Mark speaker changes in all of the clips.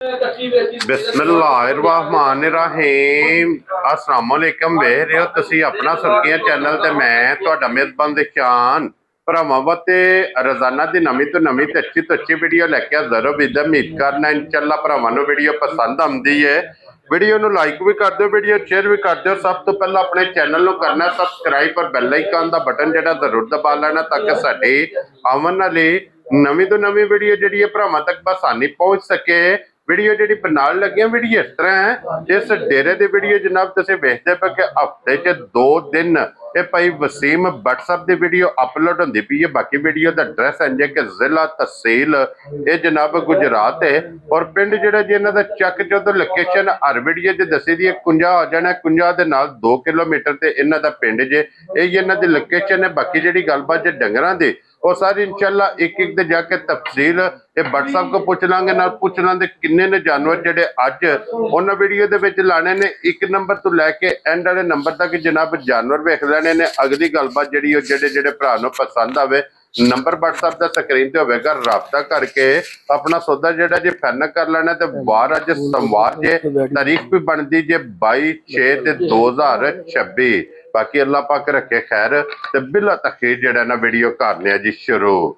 Speaker 1: बिस्मिल्लाहिर्रहमानिर्रहीम अस्सलाम वालेकुम। वेख रहे हो तुसी अपना सुर्खियां चैनल ते मैं तुहाडा मेज़बान दिशान भरावां ते रोजाना दी नवीं तो नवीं ते अच्छी वीडियो लैके हाज़र हो। उम्मीद करना इंशाअल्लाह भरावां नूं वीडियो पसंद आउंदी है। वीडियो नूं लाइक भी कर दो, वीडियो शेयर भी कर दो। सब तो पहला अपने चैनल नूं करना सबसक्राइब और बैल आइकन दा बटन जिहड़ा जरूर दबा लेना ताकि साडी आवन वाली नवीं तो नवीं वीडियो जिहड़ी है भरावां तक आसानी पहुंच सके। वीडियो जी बनाने लगे वीडियो इस तरह है, इस डेरे की वीडियो जनाब तुम वेखते पे कि हफ्ते च 2 दिन ये भाई वसीम WhatsApp की वीडियो अपलोड होती पई है। बाकी वीडियो का एड्रैस है कि जिला तहसील ये जनाब गुजरात है और पिंड जो जी इन्हों का चक जो लोकेशन हर वीडियो च दसी दी है। कुंजा आ जाना, कुंजा के नाल 2 किलोमीटर से इन्हों का पिंड जे यही इन्हों की लोकेशन है। बाकी जी गलबात जो डंगरां दी और सारी इंशाअल्लाह एक एक दे जाके तफसील ये WhatsApp को पूछ लांगे ना पूछ लांगे किन्ने ने जानवर जेडे अज उन्होंने वीडियो दे विच लाने ने। 1 नंबर तो लैके एंड वाले नंबर तक जनाब जानवर वेख लेने ने। अगली गलबात जी जेडे जेडे भरा नूं पसंद आवे नंबर WhatsApp का स्क्रीन ते होवेगा, राबता करके अपना सौदा जेड़ा जी फाइनल कर लेना। तो बार अज सोमवार जे तारीख भी बनती जे 22/6/2026। बाकी अल्लाह पाक रखे खैर ते बिला तखीर जेड़ा ना वीडियो करने जी शुरू।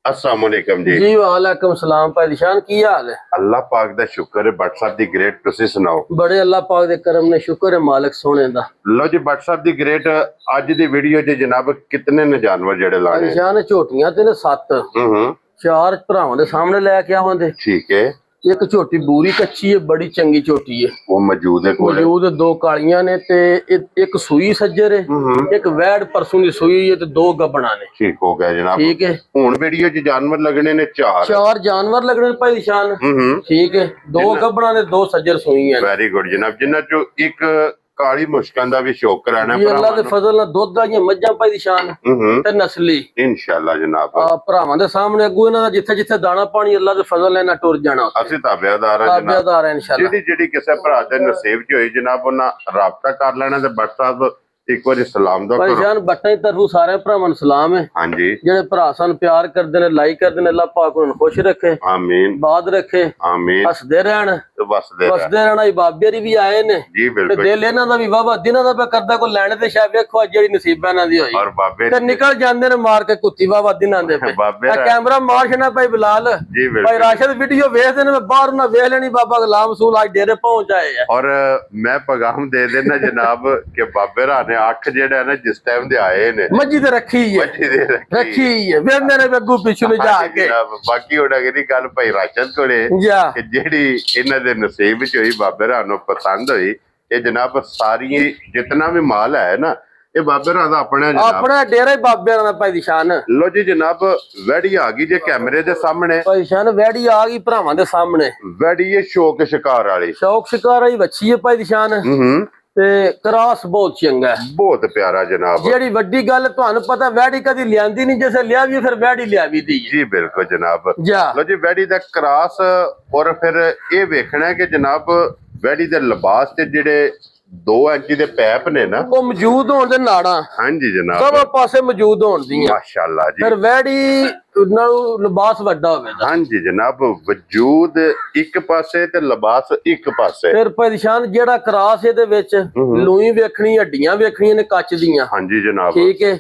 Speaker 1: अस्सलाम वालेकुम जी।
Speaker 2: जी वालेकुम सलाम भाई निशान की हाल है?
Speaker 1: अल्लाह पाक दा शुक्र है। WhatsApp दी ग्रेट तुसी सुनाओ।
Speaker 2: बड़े अल्लाह पाक दे करम ने शुक्र है मालिक सोने दा।
Speaker 1: लो जी WhatsApp दी ग्रेट अज दी वीडियो जी जनाब कितने ने जानवर जेड़े लाने?
Speaker 2: निशान झोटियां ते ने 7 4 भरावां दे सामने लेके आवांदे।
Speaker 1: ठीक है।
Speaker 2: एक झोटी बूरी कच्ची है, बड़ी चंगी झोटी है,
Speaker 1: वो मौजूद है कोले?
Speaker 2: मौजूद 2 कालियां ने ते एक सूई सज्जर है, एक वैड़ परसों दी सूई है ते 2 गबना ने।
Speaker 1: ठीक हो गया जनाब।
Speaker 2: ठीक है।
Speaker 1: हुन वीडियो च जानवर लगने ने 4
Speaker 2: जानवर लगने भाई निशान। ठीक है। 2 गबना ने 2 सज्जर सूई है।
Speaker 1: वेरी गुड जनाब। जिन्ना चो एक काली मुश्कान दा भी शौक कराना
Speaker 2: जी अल्लाह दे फजल नाल दुध वालियां मज्जां भाई निशान ते नस्ली
Speaker 1: इंशाअल्लाह जनाब।
Speaker 2: भरावां दे सामने अगू इन्हां दा जिथे जिथे दाना पानी अल्लाह दे फजल नाल टुर जाना।
Speaker 1: असि ताबेदार है जनाब,
Speaker 2: ताबेदार है इंशाअल्लाह।
Speaker 1: जेडी किसी भरा दे नसीब च होई जनाब उन्हां राबता कर लेना। ते WhatsApp एक बार सलाम दो करो।
Speaker 2: भाईजान बट्टां दी तरफों सारे भरावां नूं सलाम है।
Speaker 1: हां जी।
Speaker 2: जेड़े भरा सानूं प्यार करदे ने लाइक करदे ने अल्लाह पाक उन्हां नूं खुश रखे,
Speaker 1: आमीन,
Speaker 2: बाद रखे,
Speaker 1: आमीन।
Speaker 2: हसदे रहण
Speaker 1: वसदे
Speaker 2: रहण। बाबे भी आए ने
Speaker 1: जी बिल्कुल।
Speaker 2: ते दिल इन्हां दा भी वावा दिनां दा पे करदा कोई लैणे ते शायद वेखो जेड़ी नसीबां इन्हां दी होई
Speaker 1: और बाबे
Speaker 2: ते निकल जांदे ने मार के कुत्ती वावा दिनां दे पे।
Speaker 1: बाबे
Speaker 2: कैमरा मार छना भाई बिलाल
Speaker 1: जी बिल्कुल।
Speaker 2: भाई राशिद वीडियो वेखदे ने बाहर ना वेख लेनी बाबा गुलाम रसूल आज डेरे पहुंच आए है।
Speaker 1: और मैं पैगाम दे देना जनाब कि बाबे रा ने अख जेड़ा है ना जिस टाइम दे आए ने
Speaker 2: मज्जी ते रखी है, रखी है वेंदे ने अगू पिछू ले जाके।
Speaker 1: बाकी होड़ा अगली गल भाई राशिद कोले कि जेड़ी इन्हां दे नसीब च होई बाबे रा नूं पसंद होई ये जनाब सारी जितना भी माल है ना ये बाबे रा दा अपना
Speaker 2: डेरा ही बाबे दा भाई निशान।
Speaker 1: लो जी जनाब वैड़ी आ गई जे कैमरे दे सामने।
Speaker 2: भाई निशान वैड़ी आ गई भरावां दे सामने।
Speaker 1: वैड़ी ये शौक शिकार वाली,
Speaker 2: शौक शिकार वाली बच्ची है भाई निशान ते क्रॉस बहुत चंगा है, बहुत
Speaker 1: प्यारा जनाब।
Speaker 2: जेड़ी वड्डी गल तुहानू पता वैड़ी कदी लियांदी नहीं, जैसे लिया भी फिर वैड़ी लियावी दी है।
Speaker 1: जी बिल्कुल जनाब। लो जी वैड़ी दा क्रॉस और फिर ये वेखना है कि जनाब वैड़ी दे लिबास ते जेड़े 2 इंची दे पैप ने ना
Speaker 2: वो मौजूद होण दे नाड़ा।
Speaker 1: हां जी जनाब
Speaker 2: सब पासे मौजूद होण दी
Speaker 1: माशाअल्लाह जी।
Speaker 2: फिर वैड़ी नालों लिबास वड्डा होवेगा।
Speaker 1: हां जी जनाब वजूद एक पासे ते लिबास एक पासे।
Speaker 2: फिर परेशान जेड़ा क्रॉस इहदे विच लूई वेखनी, हड्डियां वेखणियां ने कच दियां।
Speaker 1: हां जी जनाब।
Speaker 2: ठीक है।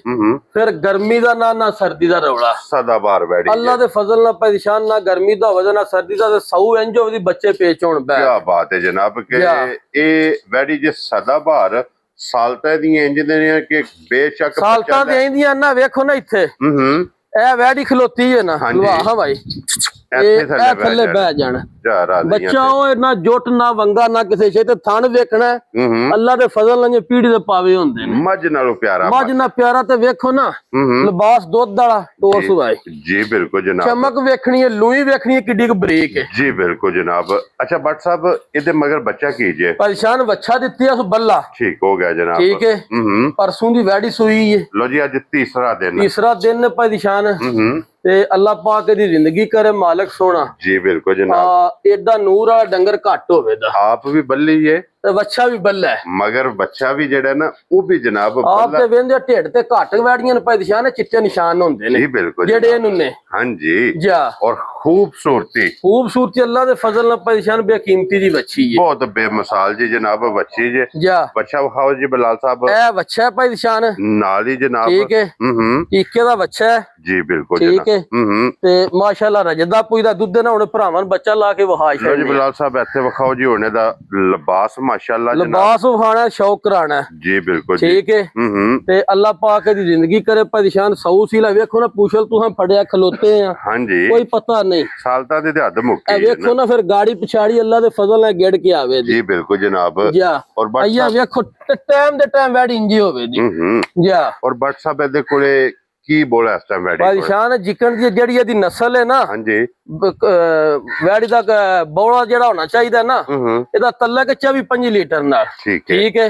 Speaker 2: फिर गर्मी दा ना सर्दी दा रौला,
Speaker 1: सदाबार वैड़ी
Speaker 2: अल्लाह दे फजल नाल परेशान ना गर्मी दा होवे ना सर्दी दा। सौ इंज होवे बच्चे पेच होण बे।
Speaker 1: क्या बात है जनाब के ए वैड़ी जे सदाबार सालता दी इंज दे ने कि बेशक
Speaker 2: सालता दी इंदियां ना वेखो ना इथे ए वैड़ी खलोती है ना हाँ भाई थले बह जाना बच्चा ना जुट ना वंगा ना किसी शे ते थन वेखना अल्लाह दे फजल नाल पीढ़ी दे पावे होंदे ने।
Speaker 1: मज नालों प्यारा,
Speaker 2: मज ना प्यारा ते वेखो ना लिबास दुध वाला टोस भाई।
Speaker 1: जी बिल्कुल जनाब।
Speaker 2: चमक वेखनी है, लूई वेखनी है किड्डी बरीक है।
Speaker 1: जी बिल्कुल जनाब। अच्छा भट्ट साहब इहदे मगर बच्चा कीजिए?
Speaker 2: परेशान बच्चा दित्ती है बल्ला।
Speaker 1: ठीक हो गया जनाब।
Speaker 2: ठीक है। परसों दी वैड़ी सूई है।
Speaker 1: लो जी अज तीसरा
Speaker 2: दिन परेशान ते अल्लाह पाक दी जिंदगी करे मालिक सोना।
Speaker 1: जी बिल्कुल जनाब।
Speaker 2: एडा नूर वाला डंगर घट होवे दा।
Speaker 1: आप भी बल्ली है?
Speaker 2: ਤੇ ਬੱਚਾ ਵੀ ਬੱਲਾ ਹੈ।
Speaker 1: ਮਗਰ ਬੱਚਾ ਵੀ ਜਿਹੜਾ ਨਾ ਉਹ ਵੀ ਜਨਾਬ
Speaker 2: ਆਪ ਤੇ ਵੇਂਦੇ ਢਿੱਡ ਤੇ ਘੱਟ ਵੈੜੀਆਂ ਨੇ ਪਛਾਣ ਚਿੱਟੇ ਨਿਸ਼ਾਨ ਹੁੰਦੇ ਨੇ
Speaker 1: ਜੀ ਬਿਲਕੁਲ
Speaker 2: ਜਿਹੜੇ ਇਹਨੂੰ ਨੇ
Speaker 1: ਹਾਂਜੀ
Speaker 2: ਜਾ
Speaker 1: ਔਰ ਖੂਬਸੂਰਤੀ
Speaker 2: ਅੱਲਾ ਦੇ ਫਜ਼ਲ ਨਾਲ ਪਛਾਣ ਬੇਕੀਮਤੀ ਦੀ ਬੱਚੀ ਹੈ
Speaker 1: ਬਹੁਤ ਬੇਮਿਸਾਲ ਜੀ ਜਨਾਬ ਬੱਚੀ ਜੇ
Speaker 2: ਜਾ
Speaker 1: ਬੱਚਾ ਵਿਖਾਓ ਜੀ ਬਲਾਲ ਸਾਹਿਬ
Speaker 2: ਇਹ ਬੱਚਾ ਪਛਾਣ
Speaker 1: ਨਾਲ ਹੀ ਜਨਾਬ
Speaker 2: ਠੀਕ ਹੈ ਟੀਕੇ ਦਾ ਬੱਚਾ ਹੈ
Speaker 1: ਜੀ ਬਿਲकुल
Speaker 2: ਠੀਕ ਹੈ ਤੇ ਮਾਸ਼ਾਅੱਲਾ ਰਜਦਾ ਪੁੱਜਦਾ ਦੁੱਧ ਨਾ ਹੁਣ ਭਰਾਵਾਂ ਨੂੰ ਬੱਚਾ ਲਾ ਕੇ ਵਹਾ ਛੱਡ
Speaker 1: ਜੀ ਬਲਾਲ ਸਾਹਿਬ ਇੱਥੇ ਵਿਖਾਓ ਜੀ ਹੁਣੇ ਦਾ ਲਿਬਾਸ ਮਾਸ਼ਾਅੱਲਾ ਜਨਾਬ
Speaker 2: ਲਿਬਾਸ ਵਹਾਣਾ ਸ਼ੌਕ ਕਰਾਣਾ
Speaker 1: ਜੀ ਬਿਲकुल
Speaker 2: ਠੀਕ ਹੈ ਤੇ ਅੱਲਾ ਪਾਕ ਦੀ ਜ਼ਿੰਦਗੀ ਕਰੇ ਪਰੇਸ਼ਾਨ ਸੌ ਸੀ ਲਾ ਵੇਖੋ ਨਾ ਪੁੱਛਲ ਤੂੰ ਫੜਿਆ ਖਲੋਤੇ ਆ
Speaker 1: ਹਾਂਜੀ
Speaker 2: ਕੋਈ ਪਤਾ ਨਹੀਂ
Speaker 1: ਸਾਲਤਾ ਦੇ ਹੱਦ ਮੁੱਕੀ
Speaker 2: ਵੇਖੋ ਨਾ ਫਿਰ ਗਾੜੀ ਪਿਛਾੜੀ ਅੱਲਾ ਦੇ ਫਜ਼ਲ ਨਾਲ ਗਿੜ ਕੇ ਆਵੇ
Speaker 1: ਜੀ ਬਿਲकुल ਜਨਾਬ
Speaker 2: ਜਾ
Speaker 1: ਔਰ
Speaker 2: ਆਇਆ ਵੇਖੋ ਟਾਈਮ ਦੇ ਟਾਈਮ ਵੈੜੀ ਇੰਜੀ ਹੋਵੇ ਜੀ ਜਾ
Speaker 1: ਔਰ ਬੱਟ ਸਾਹਿਬ ਇਹਦੇ ਕੋਲੇ ਕੀ ਬੋਲਾ ਇਸ ਟਾਈਮ ਵੈੜੀ
Speaker 2: ਪਰੇਸ਼ਾਨ ਜਿਕਣ ਦੀ ਜਿਹੜੀ ਇਹਦੀ ਨਸਲ ਹੈ ਨਾ
Speaker 1: ਹਾਂਜੀ
Speaker 2: ਵੈੜੀ ਦਾ ਬੌਲਾ ਜਿਹੜਾ ਹੋਣਾ ਚਾਹੀਦਾ ਨਾ ਇਹਦਾ ਤਲਕ 24-25 ਲੀਟਰ ਨਾਲ ਠੀਕ ਹੈ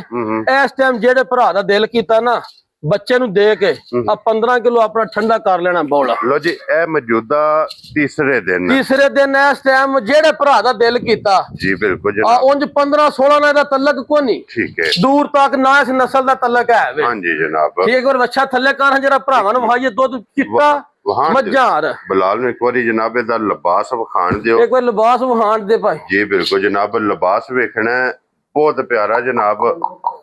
Speaker 2: ਇਸ ਟਾਈਮ ਜਿਹੜੇ ਭਰਾ ਦਾ ਦਿਲ ਕੀਤਾ ਨਾ ਬੱਚੇ ਨੂੰ ਦੇ ਕੇ ਆ 15 ਕਿਲੋ ਆਪਣਾ ਠੰਡਾ ਕਰ ਲੈਣਾ ਬੌਲਾ
Speaker 1: ਲੋ ਜੀ ਇਹ ਮੌਜੂਦਾ ਤੀਸਰੇ ਦਿਨ
Speaker 2: ਇਸ ਟਾਈਮ ਜਿਹੜੇ ਭਰਾ ਦਾ ਦਿਲ ਕੀਤਾ
Speaker 1: ਜੀ ਬਿਲकुल
Speaker 2: ਆ ਉਂਝ 15-16 ਨਾਲ ਦਾ ਤਲਕ ਕੋਈ ਨਹੀਂ
Speaker 1: ਠੀਕ ਹੈ
Speaker 2: ਦੂਰ ਤੱਕ ਨਾ ਇਸ ਨਸਲ ਦਾ ਤਲਕ ਹੈ ਵੇ
Speaker 1: ਹਾਂਜੀ ਜਨਾਬ
Speaker 2: ਠੀਕ ਹੈ ਬੱਚਾ ਥੱਲੇ ਕਰ ਜਿਹੜਾ ਭਰਾਵਾਂ ਨੂੰ ਵਹਾਈਏ ਦੁੱਧ ਚਿੱਟਾ ਮੱਝਾਰ
Speaker 1: ਬਲਾਲ ਨੂੰ ਇੱਕ ਵਾਰੀ ਜਨਾਬ ਇਹਦਾ ਲਿਬਾਸ ਵਿਖਾਣ ਦਿਓ
Speaker 2: ਇੱਕ ਵਾਰ ਲਿਬਾਸ ਵਿਖਾਣ ਦੇ ਭਾਈ
Speaker 1: ਜੀ ਬਿਲकुल ਜਨਾਬ ਲਿਬਾਸ ਵੇਖਣਾ ਬਹੁਤ ਪਿਆਰਾ ਜਨਾਬ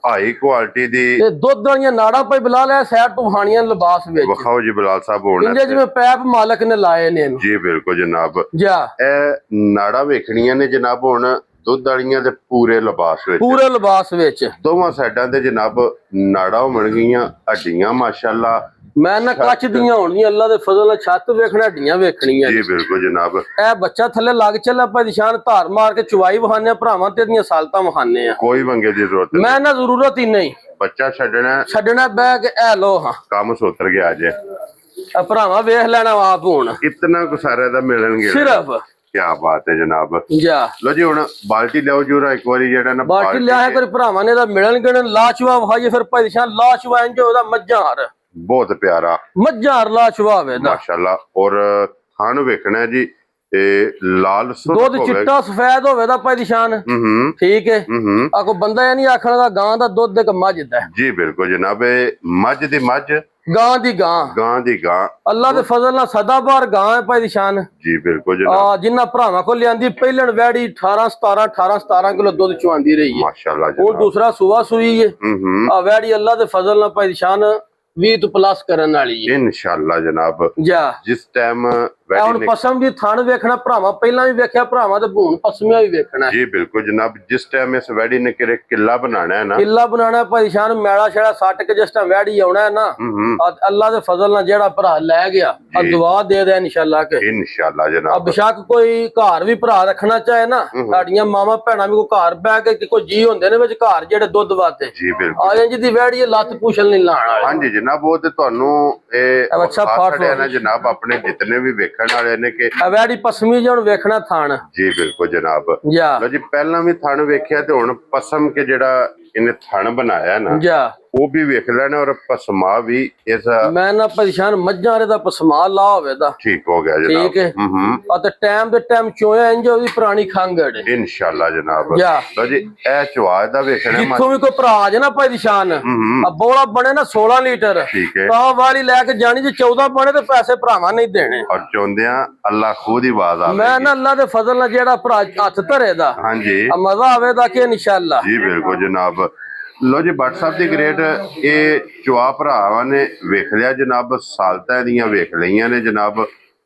Speaker 1: ਹਾਈ ਕੁਆਲਿਟੀ ਦੀ
Speaker 2: ਤੇ ਦੁੱਧ ਵਾਲੀਆਂ ਨਾੜਾਂ ਪਈ ਬਲਾਲ ਹੈ ਸਾਈਡ ਤੋਂ ਵਹਾਣੀਆਂ ਲਿਬਾਸ ਵਿੱਚ
Speaker 1: ਵਿਖਾਓ ਜੀ ਬਲਾਲ ਸਾਹਿਬ ਹੋਣਾ
Speaker 2: ਜਿਵੇਂ ਪੈਪ ਮਾਲਕ ਨੇ ਲਾਏ ਨੇ
Speaker 1: ਜੀ ਬਿਲकुल ਜਨਾਬ
Speaker 2: ਜਾ
Speaker 1: ਇਹ ਨਾੜਾਂ ਵੇਖਣੀਆਂ ਨੇ ਜਨਾਬ ਹੁਣ ਦੁੱਧ ਵਾਲੀਆਂ ਦੇ ਪੂਰੇ ਲਿਬਾਸ ਵਿੱਚ ਦੋਵਾਂ ਸਾਈਡਾਂ ਤੇ ਜਨਾਬ ਨਾੜਾਂ ਹੋਣ ਗਈਆਂ ਹੱਡੀਆਂ ਮਾਸ਼ਾਅੱਲਾ
Speaker 2: ਮੈਂ ਨਾ ਕੱਚ ਦੀਆਂ ਹੋਣੀਆਂ ਅੱਲਾ ਦੇ ਫਜ਼ਲ ਨਾਲ ਛੱਤ ਵੇਖਣਾ ਹੱਡੀਆਂ ਵੇਖਣੀਆਂ
Speaker 1: ਜੀ ਬਿਲकुल ਜਨਾਬ
Speaker 2: ਇਹ ਬੱਚਾ ਥੱਲੇ ਲੱਗ ਚੱਲਾ ਆਪਾਂ ਨਿਸ਼ਾਨ ਧਾਰ ਮਾਰ ਕੇ ਚੁਵਾਈ ਵਹਾਨੇ ਭਰਾਵਾਂ ਤੇ ਦੀਆਂ ਸਾਲਤਾਂ ਵਹਾਨੇ ਆ
Speaker 1: ਕੋਈ ਵੰਗੇ ਦੀ ਜ਼ਰੂਰਤ
Speaker 2: ਮੈਂ ਨਾ ਜ਼ਰੂਰਤ ਹੀ ਨਹੀਂ
Speaker 1: ਬੱਚਾ ਛੱਡਣਾ
Speaker 2: ਬਹਿ ਕੇ ਇਹ ਲੋ ਹਾਂ
Speaker 1: ਕੰਮ ਸੁਧਰ ਗਿਆ ਜੇ
Speaker 2: ਭਰਾਵਾਂ ਵੇਖ ਲੈਣਾ ਆਪ ਹੁਣ
Speaker 1: ਇਤਨਾ ਕੁ ਸਾਰਾ ਦਾ ਮਿਲਣਗੇ
Speaker 2: ਸਿਰਫ
Speaker 1: ਕਿਆ ਬਾਤ ਹੈ ਜਨਾਬ
Speaker 2: ਜਾ
Speaker 1: ਲੋ ਜੀ ਹੁਣ ਬਾਲਟੀ ਲਿਆਓ ਜੂਰਾ ਇੱਕ ਵਾਰੀ ਜਿਹੜਾ ਨਾ
Speaker 2: ਬਾਲਟੀ ਲਿਆ ਕੋਈ ਭਰਾਵਾਂ ਨੇ ਦਾ ਮਿਲਣ ਗਿਣਨ ਲਾਚਵਾ ਵਹਾਈਏ ਫਿਰ ਭਾਈ ਨਿਸ਼ਾਨ ਲਾਚਵਾ ਇੰਜ ਉਹਦਾ ਮੱਝਾਰ
Speaker 1: ਬਹੁਤ ਪਿਆਰਾ
Speaker 2: ਮੱਝਾਰ ਲਾਚਵਾ ਹੋਵੇ ਦਾ
Speaker 1: ਮਾਸ਼ਾਅੱਲਾ ਔਰ ਥਣ ਵੇਖਣਾ ਜੀ ਇਹ ਲਾਲ
Speaker 2: ਦੁੱਧ ਚਿੱਟਾ ਸਫੈਦ ਹੋਵੇ ਦਾ ਭਾਈ ਨਿਸ਼ਾਨ ਠੀਕ ਹੈ ਆ ਕੋ ਬੰਦਾ ਇਹ ਨਹੀਂ ਆਖਣ ਦਾ ਗਾਂ ਦਾ ਦੁੱਧ ਇੱਕ ਮੱਝ ਦਾ
Speaker 1: ਜੀ ਬਿਲकुल ਜਨਾਬ ਮੱਝ ਦੀ ਮੱਝ
Speaker 2: ਗਾਂ ਦੀ ਗਾਂ ਅੱਲਾ ਦੇ ਫਜ਼ਲ ਨਾਲ ਸਦਾਬਾਰ ਗਾਂ ਹੈ ਭਾਈ ਨਿਸ਼ਾਨ
Speaker 1: ਜੀ ਬਿਲकुल ਜਨਾਬ
Speaker 2: ਜਿੰਨਾ ਭਰਾਵਾਂ ਕੋ ਲਿਆਂਦੀ ਪਹਿਲਣ ਵੈੜੀ 18-17 ਕਿਲੋ ਦੁੱਧ ਚੁਆਂਦੀ ਰਹੀ ਹੈ
Speaker 1: ਮਾਸ਼ਾਅੱਲਾ
Speaker 2: ਉਹ ਦੂਸਰਾ ਸੂਆ ਸੂਈ ਹੈ ਆ ਵੈੜੀ ਅੱਲਾ ਦੇ ਫਜ਼ਲ ਨਾਲ ਭਾਈ ਨਿਸ਼ਾਨ 20 ਤੋਂ ਪਲੱਸ ਕਰਨ ਵਾਲੀ ਹੈ
Speaker 1: ਇਨਸ਼ਾਅੱਲਾ ਜਨਾਬ
Speaker 2: ਜਾ
Speaker 1: ਜਿਸ ਟਾਈਮ
Speaker 2: ਹੁਣ ਪਸਮ ਦੀ ਥਣ ਵੇਖਣਾ ਭਰਾਵਾਂ ਪਹਿਲਾਂ ਵੀ ਵੇਖਿਆ ਭਰਾਵਾਂ ਤੇ ਭੂਣ ਪਸਮੀਆਂ ਵੀ ਵੇਖਣਾ
Speaker 1: ਜੀ ਬਿਲकुल ਜਨਾਬ ਜਿਸ ਟਾਈਮ ਇਸ ਵੈੜੀ ਨੇ ਕਿਲਾ ਬਣਾਣਾ ਹੈ ਨਾ
Speaker 2: ਕਿਲਾ ਬਣਾਣਾ ਭਾਈ ਨਿਸ਼ਾਨ ਮੈਲਾ ਛੜਾ ਸੱਟ ਕੇ ਜਿਸ ਟਾਈਮ ਵੈੜੀ ਆਉਣਾ ਹੈ ਨਾ ਅੱਲਾ ਦੇ ਫਜ਼ਲ ਨਾਲ ਜਿਹੜਾ ਭਰਾ ਲੈ ਗਿਆ ਆ ਦੁਆ ਦੇ ਦੇ ਇਨਸ਼ਾਅੱਲਾ ਕੇ
Speaker 1: ਇਨਸ਼ਾਅੱਲਾ ਜਨਾਬ
Speaker 2: ਬੇਸ਼ੱਕ ਕੋਈ ਘਰ ਵੀ ਭਰਾ ਰੱਖਣਾ ਚਾਹੇ ਨਾ ਸਾਡੀਆਂ ਮਾਵਾਂ ਭੈਣਾਂ ਵੀ ਕੋਈ ਘਰ ਬਹਿ ਕੇ ਕੋਈ ਜੀ ਹੁੰਦੇ ਨੇ ਵਿੱਚ ਘਰ ਜਿਹੜੇ ਦੁੱਧ ਵਾਤੇ
Speaker 1: ਜੀ ਬਿਲकुल
Speaker 2: ਆ ਜਿਹਦੀ ਵੈੜੀ ਲੱਤ ਪੁਛਲ ਨਹੀਂ ਲਾਣ ਵਾਲੀ
Speaker 1: ਹਾਂਜੀ ਜਨਾਬ ਉਹ ਤੇ ਤੁਹਾਨੂੰ ਇਹ
Speaker 2: ਅੱਛਾ ਫਾਟ
Speaker 1: ਨਾ ਜਨਾਬ ਆਪਣੇ ਜਿਤਨੇ ਵੀ ਵੇਖਣ ਵਾਲੇ ਨੇ ਕਿ
Speaker 2: ਵੈੜੀ ਪਸਮੀ ਜਣ ਵੇਖਣਾ ਥਾਣ
Speaker 1: ਜੀ ਬਿਲकुल ਜਨਾਬ
Speaker 2: ਜਾ
Speaker 1: ਲੋ ਜੀ ਪਹਿਲਾਂ ਵੀ ਥਣ ਵੇਖਿਆ ਤੇ ਹੁਣ ਪਸਮ ਕੇ ਜਿਹੜਾ ਇਹਨੇ ਥਣ ਬਣਾਇਆ ਨਾ
Speaker 2: ਜਾ
Speaker 1: ਉਹ ਵੀ ਵੇਖ ਲੈਣਾ ਔਰ ਪਸਮਾ ਵੀ ਇਸ
Speaker 2: ਮੈਂ ਨਾ ਪਰੇਸ਼ਾਨ ਮੱਝਾਂ ਦੇ ਦਾ ਪਸਮਾ ਲਾ ਹੋਵੇ ਦਾ
Speaker 1: ਠੀਕ ਹੋ ਗਿਆ ਜਨਾਬ
Speaker 2: ਠੀਕ ਹੈ ਆ ਤੇ ਟਾਈਮ ਦੇ ਟਾਈਮ ਚੋਇਆ ਇੰਜ ਉਹਦੀ ਪੁਰਾਣੀ ਖੰਗੜ
Speaker 1: ਇਨਸ਼ਾਅੱਲਾ ਜਨਾਬ
Speaker 2: ਜਾ
Speaker 1: ਲੋ ਜੀ ਇਹ ਚਵਾ ਦਾ ਵੇਖਣਾ
Speaker 2: ਜਿੱਥੋਂ ਵੀ ਕੋਈ ਭਰਾ ਜੇ ਨਾ ਭਾਈ ਨਿਸ਼ਾਨ ਆ ਬੋਲਾ ਬਣੇ ਨਾ 16 ਲੀਟਰ
Speaker 1: ਠੀਕ ਹੈ
Speaker 2: ਤਾਂ ਵਾਲੀ ਲੈ ਕੇ ਜਾਣੀ ਜੇ 14 ਬਣੇ ਤੇ ਪੈਸੇ ਭਰਾਵਾਂ ਨਹੀਂ ਦੇਣੇ
Speaker 1: ਔਰ ਚਾਹੁੰਦਿਆਂ ਅੱਲਾ ਖੁਦ ਹੀ ਆਵਾਜ਼ ਆਵੇ
Speaker 2: ਮੈਂ ਨਾ ਅੱਲਾ ਦੇ ਫਜ਼ਲ ਨਾਲ ਜਿਹੜਾ ਭਰਾ ਹੱਥ ਧਰੇ ਦਾ
Speaker 1: ਹਾਂਜੀ
Speaker 2: ਮਜ਼ਾ ਆਵੇ ਦਾ ਕਿ ਇਨਸ਼ਾਅੱਲਾ
Speaker 1: ਜੀ ਬਿਲकुल ਜਨਾਬ ਲੋ ਜੀ ਬੱਟ ਸਾਹਿਬ ਦੀ ਗ੍ਰੇਡ ਇਹ ਚਵਾ ਭਰਾਵਾਂ ਨੇ ਵੇਖ ਲਿਆ ਜਨਾਬ ਸਾਲਤਾਂ ਦੀਆਂ ਵੇਖ ਲਈਆਂ ਨੇ ਜਨਾਬ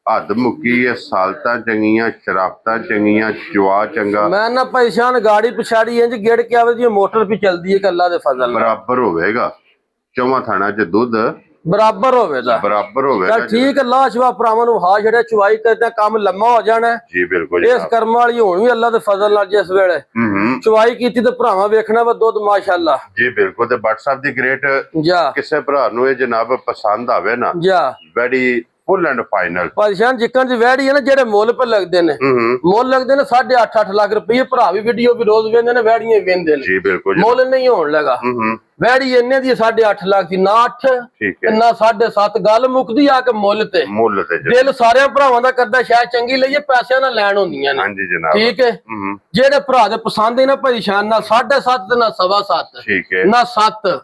Speaker 1: ਹੱਦ ਮੁੱਕੀ ਹੈ ਸਾਲਤਾਂ ਚੰਗੀਆਂ ਸ਼ਰਾਫਤਾਂ ਚੰਗੀਆਂ ਚਵਾ ਚੰਗਾ
Speaker 2: ਮੈਂ ਨਾ ਪਰੇਸ਼ਾਨ ਗਾੜੀ ਪਿਛਾੜੀ ਇੰਜ ਗਿੜ ਕੇ ਆਵੇ ਜੀ ਮੋਟਰ ਵੀ ਚੱਲਦੀ ਹੈ ਅੱਲਾ ਦੇ ਫਜ਼ਲ ਨਾਲ
Speaker 1: ਬਰਾਬਰ ਹੋਵੇਗਾ ਚੌਵਾਂ ਥਾਣਾ 'ਚ ਦੁੱਧ
Speaker 2: ਬਰਾਬਰ ਹੋਵੇਗਾ ਚਲ ਠੀਕ ਹੈ ਲਾਸ਼ਵਾ ਭਰਾਵਾਂ ਨੂੰ ਹਾ ਛੜਿਆ ਚੁਵਾਈ ਕਰਦੇ ਕੰਮ ਲੰਮਾ ਹੋ ਜਾਣਾ
Speaker 1: ਜੀ ਬਿਲकुल
Speaker 2: ਇਸ ਕਰਮ ਵਾਲੀ ਹੁਣ ਵੀ ਅੱਲਾ ਦੇ ਫਜ਼ਲ ਨਾਲ ਜਿਸ ਵੇਲੇ ਚੁਵਾਈ ਕੀਤੀ ਤੇ ਭਰਾਵਾਂ ਵੇਖਣਾ ਵਾ ਦੁੱਧ ਮਾਸ਼ਾਅੱਲਾ
Speaker 1: ਜੀ ਬਿਲकुल ਤੇ ਬੱਟ ਸਾਹਿਬ ਦੀ ਗ੍ਰੇਟ
Speaker 2: ਜਾ ਕਿਸੇ
Speaker 1: ਭਰਾ ਨੂੰ ਇਹ ਜਨਾਬ ਪਸੰਦ ਆਵੇ ਨਾ
Speaker 2: ਜਾ
Speaker 1: ਵੈਰੀ ਫੁੱਲ ਐਂਡ ਫਾਈਨਲ
Speaker 2: ਪਰੇਸ਼ਾਨ ਜਿੱਕਾਂ ਦੀ ਵੈੜੀ ਹੈ ਨਾ ਜਿਹੜੇ ਮੁੱਲ ਪੇ ਲੱਗਦੇ ਨੇ ਮੁੱਲ ਲੱਗਦੇ ਨੇ 8.5 ਲੱਖ ਰੁਪਏ ਭਰਾ ਵੀ ਵੀਡੀਓ ਵੀ ਰੋਜ਼ ਵੇਂਦੇ ਨੇ ਵੈੜੀਆਂ ਵੇਂਦੇ ਨੇ
Speaker 1: ਜੀ ਬਿਲकुल
Speaker 2: ਮੁੱਲ ਨਹੀਂ ਹੋਣ ਲਗਾ ਵੈੜੀ ਇੰਨੇ ਦੀ 8.5 ਲੱਖ ਦੀ, ਨਾ 8
Speaker 1: ਠੀਕ
Speaker 2: ਤੇ
Speaker 1: ਹੈ
Speaker 2: ਨਾ 7.5, ਗੱਲ ਮੁੱਕਦੀ ਆ ਕਿ ਮੁੱਲ ਤੇ
Speaker 1: ਜਨਾਬ।
Speaker 2: ਦਿਲ ਸਾਰਿਆਂ ਭਰਾਵਾਂ ਦਾ ਕਰਦਾ ਸ਼ਾਇਦ ਚੰਗੀ ਲਈਏ, ਪੈਸਿਆਂ ਨਾਲ ਲੈਣ ਹੁੰਦੀਆਂ ਨੇ।
Speaker 1: ਹਾਂਜੀ ਜਨਾਬ।
Speaker 2: ਠੀਕ ਹੈ, ਜਿਹੜੇ ਭਰਾ ਦੇ ਪਸੰਦ ਹੈ ਨਾ ਪਰੇਸ਼ਾਨ, ਨਾ 7.5 ਤੇ ਨਾ 7.25,
Speaker 1: ਠੀਕ ਹੈ
Speaker 2: ਨਾ 7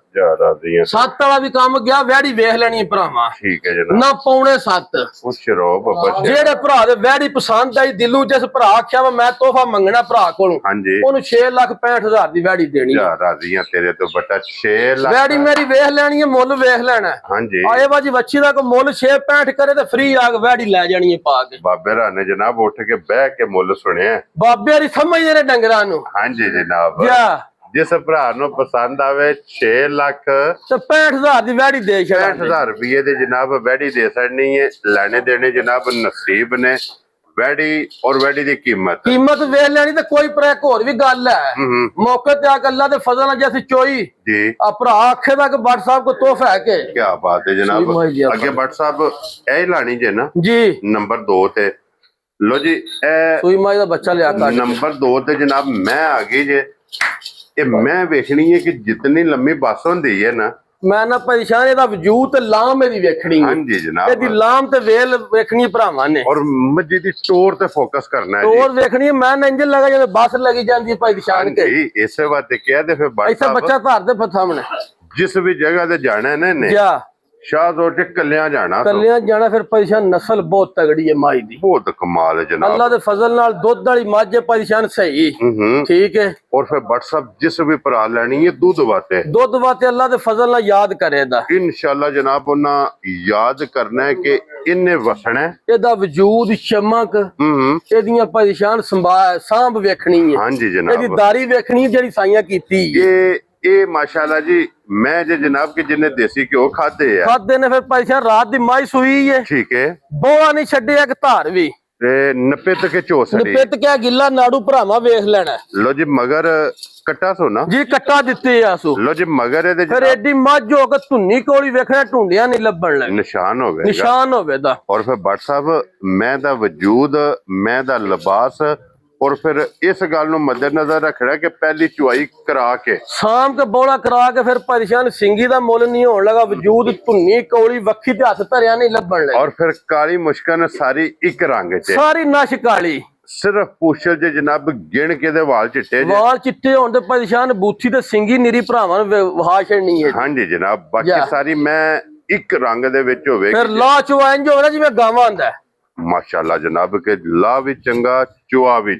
Speaker 2: 7 ਵਾਲਾ ਵੀ ਕੰਮ ਗਿਆ, ਵੈੜੀ ਵੇਖ ਲੈਣੀ ਭਰਾਵਾਂ।
Speaker 1: ਠੀਕ ਹੈ ਜਨਾਬ।
Speaker 2: ਨਾ 7.25।
Speaker 1: ਖੁਸ਼ ਰਹੋ ਬਾਬਾ।
Speaker 2: ਜਿਹੜੇ ਭਰਾ ਦੇ ਵੈੜੀ ਪਸੰਦ ਆਈ ਦਿਲੋਂ, ਜਿਸ ਭਰਾ ਆਖਿਆ ਵਾ ਮੈਂ ਤੋਹਫਾ ਮੰਗਣਾ ਭਰਾ ਕੋਲੋਂ,
Speaker 1: ਹਾਂਜੀ
Speaker 2: ਉਹਨੂੰ 6,65,000 ਦੀ ਵੈੜੀ ਦੇਣੀ ਹੈ।
Speaker 1: ਰਾਜ਼ੀਆਂ ਤੇਰੇ ਤੋਂ ਬਟਾ 6 ਲੱਖ
Speaker 2: ਵੈੜੀ ਮੇਰੀ ਵੇਖ ਲੈਣੀ ਹੈ, ਮੁੱਲ ਵੇਖ ਲੈਣਾ।
Speaker 1: ਹਾਂਜੀ
Speaker 2: ਆਏ ਬਾਜੀ ਵੱਛੀ ਦਾ ਕੋ ਮੁੱਲ 6.65 ਕਰੇ ਤੇ ਫ੍ਰੀ ਆ ਕੇ ਵੈੜੀ ਲੈ ਜਾਣੀ ਹੈ ਪਾ ਕੇ।
Speaker 1: ਬਾਬੇ ਰਾਂ ਨੇ ਜਨਾਬ ਉੱਠ ਕੇ ਬਹਿ ਕੇ ਮੁੱਲ ਸੁਣਿਆ।
Speaker 2: ਬਾਬੇ ਦੀ ਸਮਝਦੇ ਨੇ ਡੰਗਰਾਂ ਨੂੰ।
Speaker 1: ਹਾਂਜੀ ਜਨਾਬ।
Speaker 2: ਜਾ
Speaker 1: ਜਿਸ ਭਰਾ ਨੂੰ ਪਸੰਦ ਆਵੇ 6 ਲੱਖ
Speaker 2: ਤੇ 65,000 ਦੀ ਵੈੜੀ ਦੇ ਛੱਡਾਂਗੇ।
Speaker 1: 65,000 ਰੁਪਏ ਦੇ ਜਨਾਬ ਵੈੜੀ ਦੇ ਸਕਣੀ ਹੈ। ਲੈਣੇ ਦੇਣੇ ਜਨਾਬ ਨਸੀਬ ਨੇ। ਵੈੜੀ ਔਰ ਵੈੜੀ ਦੀ ਕੀਮਤ
Speaker 2: ਵੇਖ ਲੈਣੀ ਤੇ ਕੋਈ ਪਰ ਇੱਕ ਹੋਰ ਵੀ ਗੱਲ ਹੈ, ਮੌਕੇ ਤੇ ਆ ਗੱਲਾਂ ਦੇ ਫਜ਼ਲ ਨਾਲ ਜੈਸੀ ਚੋਈ
Speaker 1: ਜੀ
Speaker 2: ਆ ਭਰਾ ਆਖੇ ਦਾ ਕਿ ਬੱਟ ਸਾਹਿਬ ਕੋ ਤੋਹਫਾ ਹੈ ਕੇ।
Speaker 1: ਕੀ ਬਾਤ ਹੈ ਜਨਾਬ। ਅੱਗੇ ਬੱਟ ਸਾਹਿਬ ਇਹ ਲਾਣੀ ਜੇ ਨਾ
Speaker 2: ਜੀ
Speaker 1: ਨੰਬਰ 2 ਤੇ। ਲੋ ਜੀ ਇਹ
Speaker 2: ਸੂਈ ਮਾਈ ਦਾ ਬੱਚਾ ਲਿਆ ਕੱਢ
Speaker 1: ਨੰਬਰ 2 ਤੇ ਜਨਾਬ ਮੈਂ ਆ ਗਈ ਜੇ। ਇਹ ਮੈਂ ਵੇਖਣੀ ਹੈ ਕਿ ਜਿਤਨੀ ਲੰਮੀ ਬੱਸ ਹੁੰਦੀ ਹੈ ਨਾ,
Speaker 2: ਮੈਂ ਨਾ ਪਰੇਸ਼ਾਨ, ਇਹਦਾ ਵਜੂਦ ਤੇ ਲਾਮ ਇਹਦੀ ਵੇਖਣੀ ਹੈ।
Speaker 1: ਹਾਂਜੀ ਜਨਾਬ।
Speaker 2: ਇਹਦੀ ਲਾਮ ਤੇ ਵੇਲ ਵੇਖਣੀ ਭਰਾਵਾਂ ਨੇ,
Speaker 1: ਔਰ ਮੱਝੀ ਦੀ ਟੋਰ ਤੇ ਫੋਕਸ ਕਰਨਾ ਹੈ
Speaker 2: ਟੋਰ ਵੇਖਣੀ ਹੈ। ਮੈਂ ਇੰਜਨ ਲਗਾ ਜਦੋਂ ਬੱਸ ਲੱਗੀ ਜਾਂਦੀ ਪਰੇਸ਼ਾਨ ਕੇ
Speaker 1: ਜੀ। ਇਸੇ ਵਾਸਤੇ ਕਿਹਾ ਤੇ ਫਿਰ ਬੱਟ
Speaker 2: ਇੱਥੇ ਬੱਚਾ ਧਰ ਦੇ ਫਥਾਮਣੇ
Speaker 1: ਜਿਸ ਵੀ ਜਗ੍ਹਾ ਤੇ ਜਾਣਾ ਹੈ ਨਾ ਇਹਨੇ
Speaker 2: ਜਾ
Speaker 1: ਸ਼ਾਹਜ਼ੋਰ ਚ ਕੱਲਿਆਂ ਜਾਣਾ।
Speaker 2: ਕੱਲਿਆਂ ਜਾਣਾ ਫਿਰ ਪਰੇਸ਼ਾਨ। ਨਸਲ ਬਹੁਤ ਤਗੜੀ ਹੈ ਮਾਈ ਦੀ,
Speaker 1: ਬਹੁਤ ਕਮਾਲ ਹੈ ਜਨਾਬ।
Speaker 2: ਅੱਲਾ ਦੇ ਫਜ਼ਲ ਨਾਲ ਦੁੱਧ ਵਾਲੀ ਮੱਝ ਹੈ ਪਰੇਸ਼ਾਨ ਸਹੀ। ਠੀਕ ਹੈ।
Speaker 1: ਔਰ ਫਿਰ ਬੱਟ ਸਾਹਿਬ ਜਿਸ ਵੀ ਭਰਾ ਲੈਣੀ ਹੈ ਦੁੱਧ ਵਾਸਤੇ
Speaker 2: ਅੱਲਾ ਦੇ ਫਜ਼ਲ ਨਾਲ ਯਾਦ ਕਰੇਦਾ
Speaker 1: ਇਨਸ਼ਾਅੱਲਾ ਜਨਾਬ। ਉਹਨਾਂ ਯਾਦ ਕਰਨਾ ਹੈ ਕਿ ਇਹਨੇ ਵਸਣਾ ਹੈ।
Speaker 2: ਇਹਦਾ ਵਜੂਦ ਚਮਕ ਇਹਦੀਆਂ ਪਰੇਸ਼ਾਨ ਸਾਂਭ ਵੇਖਣੀ ਹੈ।
Speaker 1: ਹਾਂਜੀ ਜਨਾਬ।
Speaker 2: ਇਹਦੀ ਦਾਰੀ ਵੇਖਣੀ ਜਿਹੜੀ ਸਾਈਆਂ ਕੀਤੀ
Speaker 1: ਇਹ ਮਾਸ਼ਾਅੱਲਾ ਜੀ। ਮੈਂ ਜੇ ਜਨਾਬ ਕਿ ਜਿੰਨੇ ਦੇਸੀ ਘਿਓ ਖਾਦੇ
Speaker 2: ਨੇ ਫਿਰ ਪਰੇਸ਼ਾਨ। ਰਾਤ ਦੀ ਮਾਈ ਸੂਈ ਹੈ।
Speaker 1: ਠੀਕ ਹੈ।
Speaker 2: ਬੋਆ ਨਹੀਂ ਛੱਡਿਆ ਕਿ ਧਾਰ ਵੀ
Speaker 1: ਤੇ ਨਪਿਤ ਕੇ ਝੋਸੜੀ
Speaker 2: ਨਪਿਤ ਕਿਆ ਗਿੱਲਾ ਨਾੜੂ ਭਰਾਵਾ ਵੇਖ ਲੈਣਾ।
Speaker 1: ਲੋ ਜੀ ਮਗਰ ਕੱਟਾ ਸੋਨਾ
Speaker 2: ਜੀ ਕੱਟਾ ਦਿੱਤੇ ਆ ਸੋ।
Speaker 1: ਲੋ ਜੀ ਮਗਰ ਇਹਦੇ
Speaker 2: ਫਿਰ ਐਡੀ ਮੱਝ ਹੋ ਕੇ ਧੁੰਨੀ ਕੋਲੀ ਵੇਖਣਾ ਢੂੰਡਿਆ ਨਹੀਂ ਲੱਭਣ ਲੱਗ
Speaker 1: ਨਿਸ਼ਾਨ ਹੋਵੇ
Speaker 2: ਦਾ।
Speaker 1: ਔਰ ਫਿਰ ਬੱਟ ਸਾਹਿਬ ਮੈਂ ਦਾ ਵਜੂਦ, ਮੈਂ ਦਾ ਲਿਬਾਸ, ਔਰ ਫਿਰ ਇਸ ਗੱਲ ਨੂੰ ਮੱਦੇਨਜ਼ਰ ਰੱਖਣਾ ਕਿ ਪਹਿਲੀ ਚੁਆਈ ਕਰਾ ਕੇ
Speaker 2: ਸ਼ਾਮ ਕੇ ਬੋਲਾ ਕਰਾ ਕੇ ਫਿਰ ਪਰੇਸ਼ਾਨ ਸਿੰਗੀ ਦਾ ਮੁੱਲ ਨਹੀਂ ਹੋਣ ਲਗਾ। ਵਜੂਦ ਧੁੰਨੀ ਕੋਲੀ ਵੱਖੀ ਤੇ ਹੱਥ ਧਰਿਆ ਨਹੀਂ ਲੱਭਣ ਲੱਗ।
Speaker 1: ਔਰ ਫਿਰ ਕਾਲੀ ਮੁਸ਼ਕਨ ਸਾਰੀ ਇੱਕ ਰੰਗ ਚ,
Speaker 2: ਸਾਰੀ ਨਸ਼ ਕਾਲੀ।
Speaker 1: ਸਿਰਫ ਪੁੱਛਲ ਜੇ ਜਨਾਬ ਗਿਣ ਕੇ ਦੇ ਵਾਲ ਚਿੱਟੇ ਜੇ।
Speaker 2: ਵਾਲ ਚਿੱਟੇ ਹੋਣ ਤੇ ਪਰੇਸ਼ਾਨ ਬੂਥੀ ਤੇ ਸਿੰਗੀ ਨਿਰੀ ਭਰਾਵਾਂ ਨੂੰ ਵਹਾ ਛੜਨੀ ਹੈ।
Speaker 1: ਹਾਂਜੀ ਜਨਾਬ। ਬਾਕੀ ਸਾਰੀ ਮੈਂ ਇੱਕ ਰੰਗ ਦੇ ਵਿੱਚ ਹੋਵੇ।
Speaker 2: ਫਿਰ ਲਾ ਚੁਆ ਇੰਜ ਹੋਣਾ ਜਿਵੇਂ ਗਾਵਾਂ ਹੁੰਦਾ।
Speaker 1: ਮਾਸ਼ਾਅੱਲਾ ਜਨਾਬ ਕਿ ਲਾ ਵੀ ਚੰਗਾ, ਚੁਆ ਵੀ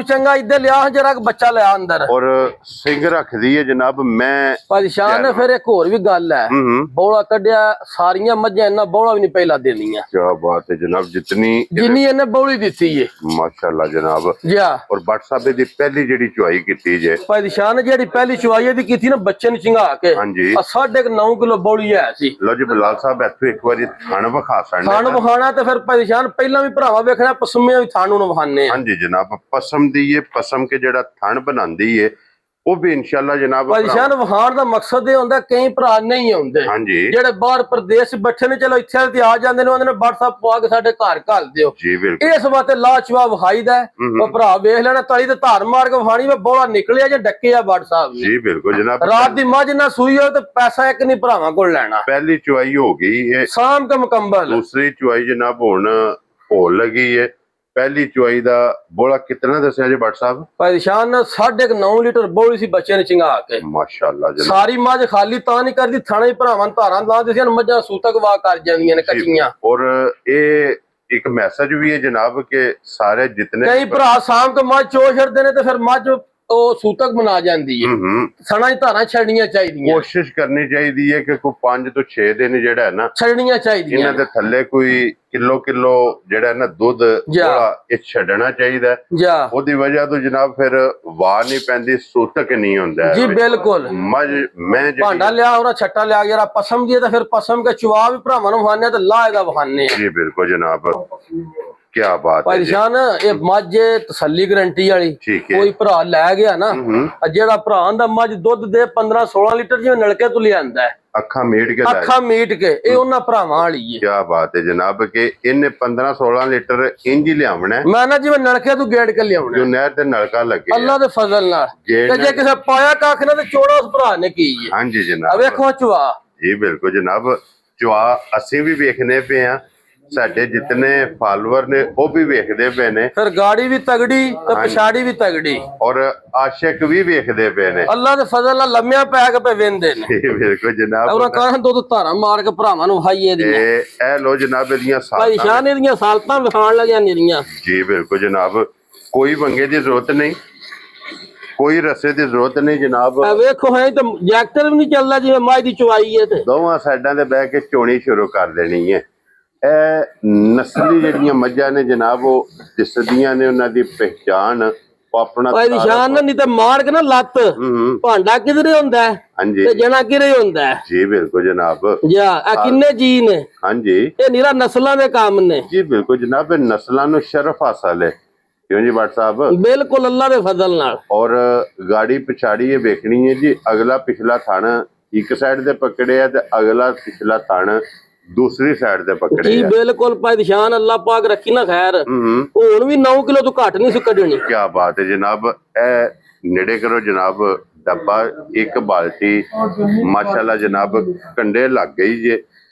Speaker 2: ਚੰਗਾ। ਇੱਧਰ ਲਿਆ ਜਰਾ ਬੱਚਾ ਲਿਆ ਅੰਦਰ।
Speaker 1: ਔਰ ਸਿੰਘ ਰੱਖਦੀ ਹੈ ਜਨਾਬ। ਮੈਂ
Speaker 2: ਪਰੇਸ਼ਾਨ ਨੇ। ਫਿਰ ਇੱਕ ਹੋਰ ਵੀ ਗੱਲ ਹੈ, ਬੋਲਾ ਕੱਢਿਆ ਸਾਰੀਆਂ ਮੱਝਾਂ ਇਹਨਾਂ ਬੋਲਾ ਵੀ ਨਹੀਂ ਪਹਿਲਾਂ ਦੇਣੀਆਂ।
Speaker 1: ਕੀ ਬਾਤ ਹੈ ਜਨਾਬ। ਜਿੰਨੀ
Speaker 2: ਇਹਨੇ ਬੋਲੀ ਦਿੱਤੀ ਹੈ
Speaker 1: ਮਾਸ਼ਾਅੱਲਾ ਜਨਾਬ।
Speaker 2: ਜਾ
Speaker 1: ਔਰ ਬੱਟ ਸਾਹਿਬ ਦੀ ਪਹਿਲੀ ਜਿਹੜੀ ਚੁਆਈ ਕੀਤੀ ਜੇ
Speaker 2: ਪਰੇਸ਼ਾਨ ਜਿਹੜੀ ਪਹਿਲੀ ਚੁਆਈ ਦੀ ਕੀਤੀ ਨਾ ਬੱਚੇ ਨੂੰ ਚਿੰਗਾ ਕੇ।
Speaker 1: ਹਾਂਜੀ
Speaker 2: 9.5 ਕਿਲੋ ਬੋਲੀ ਹੈ ਸੀ।
Speaker 1: ਲੋ ਜੀ ਬਲਾਲ ਸਾਹਿਬ ਇੱਥੋਂ ਇੱਕ ਵਾਰੀ ਥਣ ਵਿਖਾ ਸਕਦੇ।
Speaker 2: ਥਣ ਵਿਖਾਣਾ ਤੇ ਫਿਰ ਪਰੇਸ਼ਾਨ ਪਹਿਲਾਂ ਵੀ ਭਰਾਵਾ ਵੇਖਣਾ ਪਸਮੀਆਂ ਵੀ ਥਣ ਨੂੰ ਵਿਖਾਣੇ।
Speaker 1: ਹਾਂਜੀ ਜਨਾਬ। ਪਸਮ ਦੀ ਇਹ ਪਸਮ ਕੇ ਜਿਹੜਾ ਥਣ ਬਣਾਉਂਦੀ ਏ ਉਹ ਵੀ ਇਨਸ਼ਾਅੱਲਾ ਜਨਾਬ
Speaker 2: ਪਰੇਸ਼ਾਨ ਵਿਖਾਣ ਦਾ ਮਕਸਦ ਇਹ ਹੁੰਦਾ ਕਈ ਭਰਾ ਨਹੀਂ ਆਉਂਦੇ ਜਿਹੜੇ ਬਾਹਰ ਪ੍ਰਦੇਸ਼ ਬੈਠੇ ਨੇ। ਚਲੋ ਇੱਥੇ ਤੇ ਆ ਜਾਂਦੇ ਨੇ, ਉਹਨਾਂ ਨੇ WhatsApp ਪਵਾ ਕੇ ਸਾਡੇ ਘਰ ਘੱਲ ਦਿਓ।
Speaker 1: ਜੀ ਬਿਲਕੁਲ।
Speaker 2: ਇਸ ਵਾਸਤੇ ਲਾਚਵਾ ਵਿਖਾਈਦਾ। ਉਹ ਭਰਾ ਵੇਖ ਲੈਣਾ ਤਲੀ ਤੇ ਧਾਰ ਮਾਰ ਕੇ ਵਿਖਾਣੀ ਮੈਂ ਬੋਲਾ ਨਿਕਲਿਆ ਜਾਂ ਡੱਕਿਆ WhatsApp ਨੇ।
Speaker 1: ਜੀ ਬਿਲਕੁਲ ਜਨਾਬ।
Speaker 2: ਰਾਤ ਦੀ ਮੱਝ ਨਾ ਸੂਈ ਹੋ ਤੇ ਪੈਸਾ ਇੱਕ ਨਹੀਂ ਭਰਾਵਾਂ ਕੋਲ ਲੈਣਾ।
Speaker 1: ਪਹਿਲੀ ਚੁਆਈ ਹੋ ਗਈ ਹੈ
Speaker 2: ਸ਼ਾਮ ਕੇ ਮੁਕੰਮਲ।
Speaker 1: ਦੂਸਰੀ ਚੁਆਈ ਜਨਾਬ ਹੁਣ ਹੋ ਲੱਗੀ ਹੈ। ਪਹਿਲੀ ਚੁਆਈ ਦਾ ਬੋਲਾ ਕਿਤਨਾ ਦੱਸਿਆ ਜੀ ਬੱਟ ਸਾਹਿਬ?
Speaker 2: ਪਰੇਸ਼ਾਨ 9.5 ਲੀਟਰ ਬੋਲੀ ਸੀ ਬੱਚੇ ਨੇ ਚਿੰਗਾ ਕੇ।
Speaker 1: ਮਾਸ਼ਾਅੱਲਾ ਜਨਾਬ।
Speaker 2: ਸਾਰੀ ਮੱਝ ਖਾਲੀ ਤਾਂ ਨਹੀਂ ਕਰਦੀ, ਥਾਣੇ ਭਰਾਵਾਂ ਧਾਰਾਂ ਲਾ ਦਿੰਦੀਆਂ ਮੱਝਾਂ ਸੂਤਕ ਵਾ ਕਰ ਜਾਂਦੀਆਂ ਨੇ ਕੱਚੀਆਂ।
Speaker 1: ਔਰ ਇਹ ਇੱਕ ਮੈਸੇਜ ਵੀ ਹੈ ਜਨਾਬ ਕਿ ਸਾਰੇ ਜਿਤਨੇ
Speaker 2: ਕਈ ਭਰਾ ਸ਼ਾਮ ਕੇ ਮੱਝ ਚੋ ਛੱਡਦੇ ਨੇ ਤੇ ਫਿਰ ਮੱਝ ਉਹ ਸੂਤਕ ਬਣਾ ਜਾਂਦੀ ਹੈ। ਸਣਾ ਦੀ ਧਾਰਾਂ ਛੱਡਣੀਆਂ ਚਾਹੀਦੀਆਂ।
Speaker 1: ਕੋਸ਼ਿਸ਼ ਕਰਨੀ ਚਾਹੀਦੀ ਹੈ ਕਿ ਕੋਈ 5 ਤੋਂ 6 ਦਿਨ ਜਿਹੜਾ ਹੈ ਨਾ
Speaker 2: ਛੱਡਣੀਆਂ ਚਾਹੀਦੀਆਂ।
Speaker 1: ਇਹਨਾਂ ਦੇ ਥੱਲੇ ਕੋਈ ਕਿਲੋ ਜਿਹੜਾ ਨਾ ਦੁੱਧ ਇਹ ਛੱਡਣਾ ਚਾਹੀਦਾ। ਉਹਦੀ ਵਜ੍ਹਾ ਤੋਂ ਜਨਾਬ ਫਿਰ ਵਾਹ ਨਹੀਂ ਪੈਂਦੀ, ਸੂਤਕ ਨਹੀਂ ਹੁੰਦਾ
Speaker 2: ਜੀ ਬਿਲਕੁਲ।
Speaker 1: ਮੈਂ
Speaker 2: ਭਾਂਡਾ ਲਿਆ ਉਹਨਾਂ ਛੱਟਾ ਲਿਆ ਜਰਾ ਪਸਮ ਦੀ ਤਾਂ ਫਿਰ ਪਸਮ ਕੇ ਚੁਆ ਵੀ ਭਰਾਵਾਂ ਨੂੰ ਵਹਾਨੇ ਤੇ ਲਾ ਇਹਦਾ ਵਹਾਨੇ।
Speaker 1: ਜੀ ਬਿਲਕੁਲ ਜਨਾਬ। ਕੀ ਬਾਤ ਹੈ
Speaker 2: ਭਾਈ
Speaker 1: ਜੀ।
Speaker 2: ਨਿਸ਼ਾਨ ਇਹ ਮੱਝ ਤਸੱਲੀ ਗਰੰਟੀ ਵਾਲੀ।
Speaker 1: ਠੀਕ ਹੈ।
Speaker 2: ਕੋਈ ਭਰਾ ਲੈ ਗਿਆ ਨਾ, ਜਿਹੜਾ ਭਰਾ ਦਾ ਮੱਝ ਦੁੱਧ ਦੇ 15-16 ਲੀਟਰ ਜਿਵੇਂ ਨਲਕੇ ਤੋਂ ਲਿਆਂਦਾ ਹੈ,
Speaker 1: ਅੱਖਾਂ ਮੀਟ ਕੇ
Speaker 2: ਅੱਖਾਂ ਮੀਟ ਕੇ, ਇਹ ਉਹਨਾਂ ਭਰਾਵਾਂ ਵਾਲੀ ਹੈ।
Speaker 1: ਕੀ ਬਾਤ ਹੈ ਜਨਾਬ ਕਿ ਇਹਨੇ 15-16 ਲੀਟਰ ਇੰਜ ਹੀ ਲਿਆਵਣਾ
Speaker 2: ਮੈਂ ਨਾ ਜਿਵੇਂ ਨਲਕੇ ਤੋਂ ਗੇੜ ਕੇ ਲਿਆਉਣਾ
Speaker 1: ਜੋ ਨਹਿਰ ਤੇ ਨਲਕਾ ਲੱਗੇ
Speaker 2: ਅੱਲਾ ਦੇ ਫਜ਼ਲ ਨਾਲ।
Speaker 1: ਗੇੜ
Speaker 2: ਤੇ ਜੇ ਕਿਸੇ ਪਾਇਆ ਕੱਖ ਨਾ ਤੇ ਚੋੜਾ ਉਸ ਭਰਾ ਨੇ ਕੀ ਹੈ।
Speaker 1: ਹਾਂਜੀ
Speaker 2: ਆ
Speaker 1: ਜਨਾਬ
Speaker 2: ਵੇਖੋ ਚੁਆ
Speaker 1: ਜੀ ਬਿਲਕੁਲ ਜਨਾਬ। ਚੁਆ ਅਸੀਂ ਵੀ ਵੇਖਨੇ ਪਏ ਆ, ਸਾਡੇ ਜਿਤਨੇ ਫਾਲੋਅਰ ਨੇ ਉਹ ਵੀ ਵੇਖਦੇ ਪਏ ਨੇ,
Speaker 2: ਫਿਰ ਗਾੜੀ ਵੀ ਤਗੜੀ ਤੇ ਪਛਾੜੀ ਵੀ ਤਗੜੀ,
Speaker 1: ਔਰ ਆਸ਼ਿਕ ਵੀ ਵੇਖਦੇ ਪਏ ਨੇ।
Speaker 2: ਅੱਲਾ ਦੇ ਫਜ਼ਲ ਨਾਲ ਲੰਮਿਆਂ ਪੈ ਕੇ ਪੇ ਵੇਂਦੇ ਨੇ।
Speaker 1: ਜੀ ਬਿਲਕੁਲ ਜਨਾਬ।
Speaker 2: ਉਹਨਾਂ ਕਾਰਨ ਦੋ ਧਾਰਾਂ ਮਾਰ ਕੇ ਭਰਾਵਾਂ ਨੂੰ ਹਾਈਏ ਦੀਆਂ।
Speaker 1: ਇਹ ਲੋ ਜਨਾਬ ਇਹਦੀਆਂ
Speaker 2: ਭਾਈ
Speaker 1: ਸਾਲਤਾਂ।
Speaker 2: ਸ਼ਾਨ ਇਹਦੀਆਂ ਸਾਲਤਾਂ ਵਿਖਾਣ ਲੱਗਿਆ ਨੀਰੀਆਂ।
Speaker 1: ਜੀ ਬਿਲਕੁਲ ਜਨਾਬ, ਕੋਈ ਵੰਗੇ ਦੀ ਜ਼ਰੂਰਤ ਨਹੀਂ, ਕੋਈ ਰਸੇ ਦੀ ਜ਼ਰੂਰਤ ਨਹੀਂ ਜਨਾਬ।
Speaker 2: ਆ ਵੇਖੋ ਹੈ ਤਾਂ ਜੈਕਟਰ ਵੀ ਨਹੀਂ ਚੱਲਦਾ ਜਿਵੇਂ ਮਾਝ ਦੀ ਚਵਾਈ ਹੈ। ਤੇ
Speaker 1: ਦੋਵਾਂ ਸਾਈਡਾਂ ਤੇ ਬਹਿ ਕੇ ਚੋਣੀ ਸ਼ੁਰੂ ਕਰ ਦੇਣੀ ਹੈ। ਇਹ ਨਸਲੀ ਜਿਹੜੀਆਂ ਮੱਝਾਂ ਨੇ ਜਨਾਬ ਉਹ ਦਿਸਦੀਆਂ ਨੇ, ਉਹਨਾਂ ਦੀ ਪਹਿਚਾਣ ਉਹ ਆਪਣਾ
Speaker 2: ਭਾਈ ਨਿਸ਼ਾਨ ਨਹੀਂ ਤਾਂ ਮਾਰ ਕੇ ਨਾ ਲੱਤ ਭਾਂਡਾ ਕਿਧਰੇ ਹੁੰਦਾ ਹੈ
Speaker 1: ਹਾਂਜੀ
Speaker 2: ਤੇ ਜਣਾ ਕਿਰੇ ਹੁੰਦਾ ਹੈ।
Speaker 1: ਜੀ ਬਿਲਕੁਲ ਜਨਾਬ।
Speaker 2: ਜਾ ਆ ਕਿੰਨੇ ਜੀ ਨੇ,
Speaker 1: ਹਾਂਜੀ
Speaker 2: ਇਹ ਨਿਰਾ ਨਸਲਾਂ ਦੇ ਕੰਮ ਨੇ।
Speaker 1: ਜੀ ਬਿਲਕੁਲ ਜਨਾਬ, ਇਹ ਨਸਲਾਂ ਨੂੰ ਸ਼ਰਫ ਹਾਸਲ ਹੈ। ਕਿਉਂ ਜੀ ਭੱਟ ਸਾਹਿਬ?
Speaker 2: ਬਿਲਕੁਲ ਅੱਲਾ ਦੇ ਫਜ਼ਲ ਨਾਲ।
Speaker 1: ਔਰ ਗਾੜੀ ਪਿਛਾੜੀ ਇਹ ਵੇਖਣੀ ਹੈ ਜੀ, ਅਗਲਾ ਪਿਛਲਾ ਥਣ ਇੱਕ ਸਾਈਡ ਤੇ ਪਕੜਿਆ ਤੇ ਅਗਲਾ ਪਿਛਲਾ ਥਣ ਦੂਸਰੀ ਸਾਈਡ ਤੇ
Speaker 2: ਜੀ
Speaker 1: ਪਕੜਿਆ।
Speaker 2: ਬਿਲਕੁਲ ਭਾਈ ਨਿਸ਼ਾਨ ਅੱਲਾ ਪਾਕ ਰੱਖੀ ਨਾ ਖੈਰ। ਹੁਣ ਵੀ 9 ਕਿਲੋ ਤੋਂ ਘੱਟ ਨਹੀਂ ਸੀ ਕੱਢਣੀ।
Speaker 1: ਕੀ ਬਾਤ ਹੈ ਜਨਾਬ। ਇਹ ਨੇੜੇ ਕਰੋ ਜਨਾਬ ਡੱਬਾ, ਇੱਕ ਬਾਲਟੀ ਮਾਸ਼ਾਅੱਲਾ ਜਨਾਬ ਕੰਡੇ ਲੱਗ ਗਈ ਜੇ।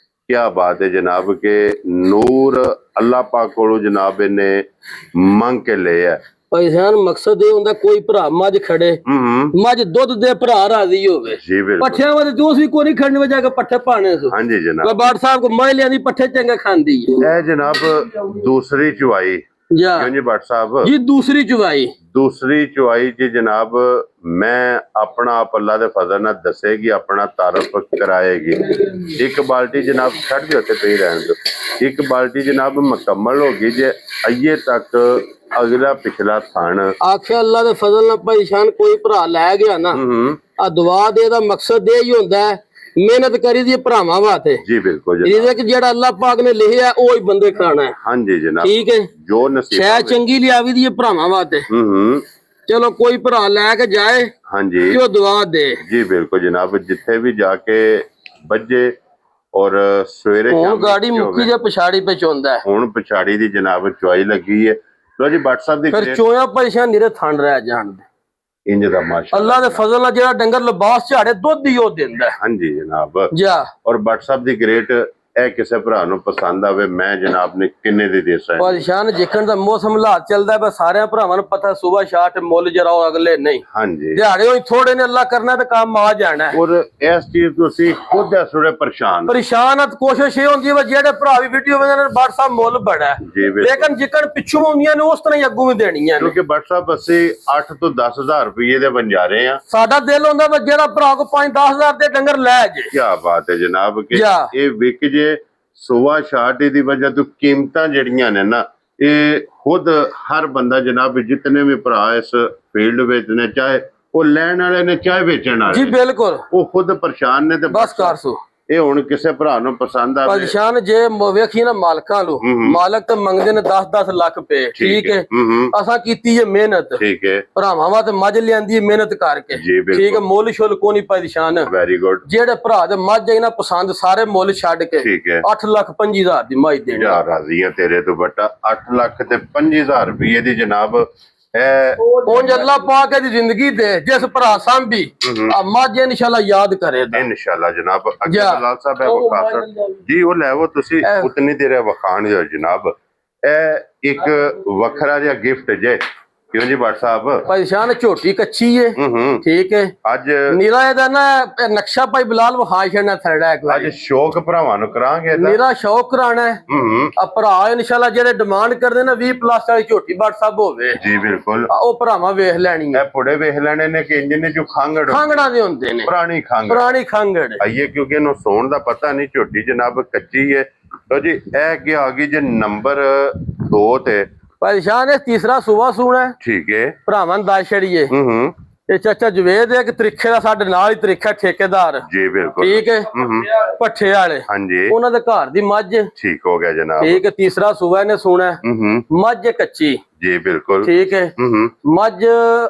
Speaker 1: ਕੀ ਬਾਤ ਹੈ ਜਨਾਬ ਕਿ ਨੂਰ ਅੱਲਾਹ ਪਾਕ ਕੋਲੋਂ ਜਨਾਬ ਇਹਨੇ ਮੰਗ ਕੇ ਲਿਆ।
Speaker 2: ਭਾਈ ਨਿਸ਼ਾਨ ਮਕਸਦ ਇਹ ਹੁੰਦਾ ਕੋਈ ਭਰਾ ਮੱਝ ਖੜੇ, ਮੱਝ ਦੁੱਧ ਦੇ ਭਰਾ ਰਾਜ਼ੀ ਹੋਵੇ।
Speaker 1: ਜੀ ਬਿਲਕੁਲ।
Speaker 2: ਪੱਠਿਆਂ ਵਾਲੇ ਦੋਸ ਵੀ ਕੋਈ ਨਹੀਂ ਖੜਨੇ ਵਜਾ ਕੇ ਪੱਠੇ ਪਾਣੇ ਸੋ।
Speaker 1: ਹਾਂਜੀ ਜਨਾਬ।
Speaker 2: ਬਾੜ ਸਾਹਿਬ ਕੋ ਮੈਂ ਲਿਆਂਦੀ ਪੱਠੇ ਚੰਗੇ ਖਾਂਦੀ ਹੈ।
Speaker 1: ਇਹ ਜਨਾਬ ਦੂਸਰੀ ਚੁਆਈ।
Speaker 2: ਜਾ
Speaker 1: ਕਿਉਂ ਜੀ ਭੱਟ ਸਾਹਿਬ?
Speaker 2: ਜੀ ਦੂਸਰੀ ਚੁਵਾਈ।
Speaker 1: ਦੂਸਰੀ ਚੁਆਈ ਜੀ ਜਨਾਬ ਮੈਂ ਆਪਣਾ ਆਪ ਅੱਲਾ ਦੇ ਫਜ਼ਲ ਨਾਲ ਦੱਸੇਗੀ, ਆਪਣਾ ਤਾਰਫ ਕਰਾਏਗੀ। ਇੱਕ ਬਾਲਟੀ ਜਨਾਬ ਛੱਡ ਦਿਓ ਤੇ ਪਈ ਰਹਿਣ ਦਿਓ। ਇੱਕ ਬਾਲਟੀ ਜਨਾਬ ਮੁਕੰਮਲ ਹੋ ਗਈ ਜੇ, ਅਈਏ ਤੱਕ ਅਗਲਾ ਪਿਛਲਾ ਥਣ
Speaker 2: ਆਖਿਆ ਅੱਲਾ ਦੇ ਫਜ਼ਲ ਨਾਲ ਭਾਈ ਨਿਸ਼ਾਨ ਕੋਈ ਭਰਾ ਲੈ ਗਿਆ ਨਾ, ਆ ਦੁਆ ਦੇ ਦਾ ਮਕਸਦ ਇਹ ਹੀ ਹੁੰਦਾ ਹੈ ਮਿਹਨਤ ਕਰੀ ਦੀ ਭਰਾਵਾਂ ਵਾਸਤੇ।
Speaker 1: ਜੀ ਬਿਲਕੁਲ ਜਨਾਬ।
Speaker 2: ਇਹਦੇ ਕਿ ਜਿਹੜਾ ਅੱਲਾ ਪਾਕ ਨੇ ਲਿਖਿਆ ਉਹ ਹੀ ਬੰਦੇ ਖਾਣਾ ਹੈ।
Speaker 1: ਹਾਂਜੀ ਜਨਾਬ।
Speaker 2: ਠੀਕ ਹੈ,
Speaker 1: ਜੋ ਨਸੀਬ
Speaker 2: ਸ਼ੈ ਚੰਗੀ ਲਿਆਵੀ ਦੀ ਭਰਾਵਾਂ ਵਾਸਤੇ। ਚਲੋ ਕੋਈ ਭਰਾ ਲੈ ਕੇ ਜਾਏ
Speaker 1: ਹਾਂਜੀ
Speaker 2: ਕਿ ਉਹ ਦੁਆ ਦੇ।
Speaker 1: ਜੀ ਬਿਲਕੁਲ ਜਨਾਬ, ਜਿੱਥੇ ਵੀ ਜਾ ਕੇ ਬੱਜੇ ਔਰ ਸਵੇਰੇ
Speaker 2: ਹੁਣ ਗਾੜੀ ਮੁੱਕੀ ਜੇ ਪਛਾੜੀ ਪੇ ਚੋਂਦਾ।
Speaker 1: ਹੁਣ ਪਛਾੜੀ ਦੀ ਜਨਾਬ ਚੁਆਈ ਲੱਗੀ ਹੈ। ਲੋ ਜੀ ਭੱਟ ਸਾਹਿਬ ਦੀ
Speaker 2: ਫਿਰ ਚੋਇਆ ਪਰੇਸ਼ਾਨ ਨਿਰੇ ਥੰਡ ਰਹਿ ਜਾਣ ਦੇ।
Speaker 1: ਇੰਜ ਦਾ ਮਾਸ਼ਾ
Speaker 2: ਅੱਲਾ ਦੇ ਫਜ਼ਲ ਨਾਲ ਜਿਹੜਾ ਡੰਗਰ ਲਿਬਾਸ ਝਾੜੇ ਦੁੱਧ ਹੀ ਉਹ ਦਿੰਦਾ।
Speaker 1: ਹਾਂਜੀ ਜਨਾਬ।
Speaker 2: ਜਾ
Speaker 1: ਔਰ ਭੱਟ ਸਾਹਿਬ ਦੀ ਗ੍ਰੇਟ ਇਹ ਕਿਸੇ ਭਰਾ ਨੂੰ ਪਸੰਦ ਆਵੇ ਮੈਂ ਜਨਾਬ ਨੇ ਕਿੰਨੇ ਦੀ ਦੇ ਸਕਦਾ।
Speaker 2: ਪਰੇਸ਼ਾਨ ਜਿੱਕਣ ਦਾ ਮੌਸਮ ਹਾਲਾਤ ਚੱਲਦਾ ਬਸ ਸਾਰਿਆਂ ਭਰਾਵਾਂ ਨੂੰ ਪਤਾ ਸਵੇਰ ਸ਼ਾਟ ਮੁੱਲ ਜਰਾ ਉਹ ਅਗਲੇ ਨਹੀਂ।
Speaker 1: ਹਾਂਜੀ
Speaker 2: ਦਿਹਾੜੇ ਹੋਈ ਥੋੜੇ ਨੇ ਅੱਲਾ ਕਰਨਾ ਤੇ ਕੰਮ ਆ ਜਾਣਾ।
Speaker 1: ਔਰ ਇਸ ਚੀਜ਼ ਤੋਂ ਅਸੀਂ ਖੁਦ ਥੋੜੇ
Speaker 2: ਪਰੇਸ਼ਾਨ ਆ। ਕੋਸ਼ਿਸ਼ ਇਹ ਹੁੰਦੀ ਹੈ ਜਿਹੜੇ ਭਰਾ ਵੀ ਵੀਡੀਓ ਬਣਾਉਂਦੇ ਨੇ ਭੱਟ ਸਾਹਿਬ ਮੁੱਲ ਬੜਾ ਹੈ,
Speaker 1: ਜੀ ਬਿਲਕੁਲ।
Speaker 2: ਲੇਕਿਨ ਜਿੱਕਣ ਪਿੱਛੋਂ ਆਉਂਦੀਆਂ ਨੇ ਉਸ ਤਰ੍ਹਾਂ ਹੀ ਅੱਗੋਂ ਵੀ ਦੇਣੀਆਂ ਨੇ।
Speaker 1: ਕਿਉਂਕਿ ਭੱਟ ਸਾਹਿਬ ਅਸੀਂ 8 ਤੋਂ 10,000 ਰੁਪਏ ਦੇ ਵੰਜਾਰੇ ਆ।
Speaker 2: ਸਾਡਾ ਦਿਲ ਹੁੰਦਾ ਵੀ ਜਿਹੜਾ ਭਰਾ ਕੋ 5-10 ਹਜ਼ਾਰ ਦੇ ਡੰਗਰ ਲੈ ਜੇ।
Speaker 1: ਕੀ ਬਾਤ ਹੈ ਜਨਾਬ ਕਿ
Speaker 2: ਜਾ।
Speaker 1: ਇਹ ਵਿਕ ਜੇ ਸੋਵਾ ਸ਼ਾਟ ਦੀ ਵਜ੍ਹਾ ਤੋਂ ਕੀਮਤਾਂ ਜਿਹੜੀਆਂ ਨੇ ਨਾ ਇਹ ਖੁਦ ਹਰ ਬੰਦਾ ਜਨਾਬ ਜਿਤਨੇ ਵੀ ਭਰਾ ਇਸ ਫੀਲਡ ਵਿੱਚ ਨੇ, ਚਾਹੇ ਉਹ ਲੈਣ ਵਾਲੇ ਨੇ ਚਾਹੇ ਵੇਚਣ ਵਾਲੇ
Speaker 2: ਜੀ ਬਿਲਕੁਲ,
Speaker 1: ਉਹ ਖੁਦ ਪਰੇਸ਼ਾਨ ਨੇ। ਤੇ
Speaker 2: ਬਸ ਕਰ ਸੋ
Speaker 1: ਇਹ ਹੁਣ ਕਿਸੇ ਭਰਾ ਨੂੰ ਪਸੰਦ ਆਵੇ
Speaker 2: ਪਰੇਸ਼ਾਨ ਜੇ ਵੇਖੀ ਨਾ ਮਾਲਕਾਂ ਨੂੰ, ਮਾਲਕ ਤਾਂ ਮੰਗਦੇ ਨੇ 10-10 ਲੱਖ ਰੁਪਏ। ਠੀਕ ਹੈ, ਅਸਾਂ ਕੀਤੀ ਹੈ ਮਿਹਨਤ।
Speaker 1: ਠੀਕ ਹੈ
Speaker 2: ਭਰਾਵਾਂ ਵਾ ਤੇ ਮੱਝ ਲਿਆਂਦੀ ਮਿਹਨਤ ਕਰਕੇ।
Speaker 1: ਜੀ ਬਿਲਕੁਲ।
Speaker 2: ਠੀਕ ਹੈ, ਮੁੱਲ ਸ਼ੁੱਲ ਕੋ ਨਹੀਂ ਪਰੇਸ਼ਾਨ।
Speaker 1: Very good.
Speaker 2: ਜਿਹੜੇ ਭਰਾ ਦੇ ਮੱਝ ਆਈ ਨਾ ਪਸੰਦ ਸਾਰੇ ਮੁੱਲ ਛੱਡ ਕੇ
Speaker 1: ਠੀਕ ਹੈ
Speaker 2: 8,25,000 ਦੀ ਮੱਝ ਦੇਣੀ।
Speaker 1: ਜਾ ਰਾਜ਼ੀ ਆ ਤੇਰੇ ਤੋਂ ਬਟਾ 8,25,000 ਰੁਪਏ ਦੀ ਜਨਾਬ ਹੈ।
Speaker 2: ਉਂਝ ਅੱਲਾ ਪਾਕ ਦੀ ਜ਼ਿੰਦਗੀ ਦੇ ਜਿਸ ਭਰਾ ਸਾਂਭੀ ਆ ਮੱਝ ਇਨਸ਼ਾਅੱਲਾ ਯਾਦ ਕਰੇਗਾ
Speaker 1: ਇਨਸ਼ਾਅੱਲਾ ਜਨਾਬ। ਅੱਗੇ
Speaker 2: ਜਾ।
Speaker 1: ਬਲਾਲ ਸਾਹਿਬ ਹੈ ਵਖਾਸਰ ਜੀ ਉਹ ਲੈਵੋ ਤੁਸੀਂ ਉਤਨੀ ਦੇਰ ਵਖਾਣ ਦਿਓ ਜਨਾਬ। ਇਹ ਇੱਕ ਵੱਖਰਾ ਜਿਹਾ ਗਿਫਟ ਜੇ। ਕਿਉਂ ਜੀ ਭੱਟ ਸਾਹਿਬ?
Speaker 2: ਪਰੇਸ਼ਾਨ ਝੋਟੀ ਕੱਚੀ ਏ। ਠੀਕ ਹੈ,
Speaker 1: ਅੱਜ
Speaker 2: ਨੀਰਾ ਇਹਦਾ ਨਾ ਨਕਸ਼ਾ ਭਾਈ ਬਲਾਲ ਵਿਖਾ ਛੜਨਾ ਥਰੜਾ ਇੱਕ
Speaker 1: ਅੱਜ ਸ਼ੌਕ ਭਰਾਵਾਂ ਨੂੰ ਕਰਾਂਗੇ
Speaker 2: ਮੇਰਾ ਸ਼ੌਕ ਕਰਾਣਾ ਹੈ। ਆ ਭਰਾ ਇਨਸ਼ਾਅੱਲਾ ਜਿਹੜੇ ਡਿਮਾਂਡ ਕਰਦੇ ਨੇ 20+ ਵਾਲੀ ਝੋਟੀ ਭੱਟ ਸਾਹਿਬ ਹੋਵੇ।
Speaker 1: ਜੀ ਬਿਲਕੁਲ।
Speaker 2: ਉਹ ਭਰਾਵਾਂ ਵੇਖ ਲੈਣੀ ਹੈ।
Speaker 1: ਇਹ ਪੁੜੇ ਵੇਖ ਲੈਣੇ ਨੇ ਕਿ ਇੰਜ ਨੇ ਜੋ
Speaker 2: ਖਾਂਗੜਾਂ ਦੇ ਹੁੰਦੇ ਨੇ,
Speaker 1: ਪੁਰਾਣੀ ਖਾਂਗੜ
Speaker 2: ਖਾਂਗੜ
Speaker 1: ਆਈਏ ਕਿਉਂਕਿ ਇਹਨੂੰ ਸੌਣ ਦਾ ਪਤਾ ਨਹੀਂ। ਝੋਟੀ ਜਨਾਬ ਕੱਚੀ ਹੈ। ਲੋ ਜੀ ਇਹ ਕੀ ਆ ਗਈ ਜੇ ਨੰਬਰ 2 ਤੇ
Speaker 2: ਪਰੇਸ਼ਾਨ ਹੈ। ਤੀਸਰਾ ਸੂਆ ਸੂਣਾ।
Speaker 1: ਠੀਕ ਹੈ
Speaker 2: ਭਰਾਵਾਂ ਨੂੰ ਦੱਸ ਛੜੀਏ ਇਹ ਚਾਚਾ ਜਵੇਦ ਹੈ ਕਿ ਤਰੀਖੇ ਦਾ ਸਾਡੇ ਨਾਲ ਹੀ ਤਰੀਖਾ ਠੇਕੇਦਾਰ
Speaker 1: ਜੀ ਬਿਲਕੁਲ
Speaker 2: ਠੀਕ ਹੈ ਪੱਠੇ ਵਾਲੇ
Speaker 1: ਹਾਂਜੀ
Speaker 2: ਉਹਨਾਂ ਦੇ ਘਰ ਦੀ ਮੱਝ
Speaker 1: ਠੀਕ ਹੋ ਗਿਆ ਜਨਾਬ
Speaker 2: ਠੀਕ ਹੈ ਤੀਸਰਾ ਸੂਆ ਇਹਨੇ ਸੁਣਾ ਮੱਝ ਕੱਚੀ
Speaker 1: ਜੀ ਬਿਲਕੁਲ
Speaker 2: ਠੀਕ ਹੈ ਮੱਝ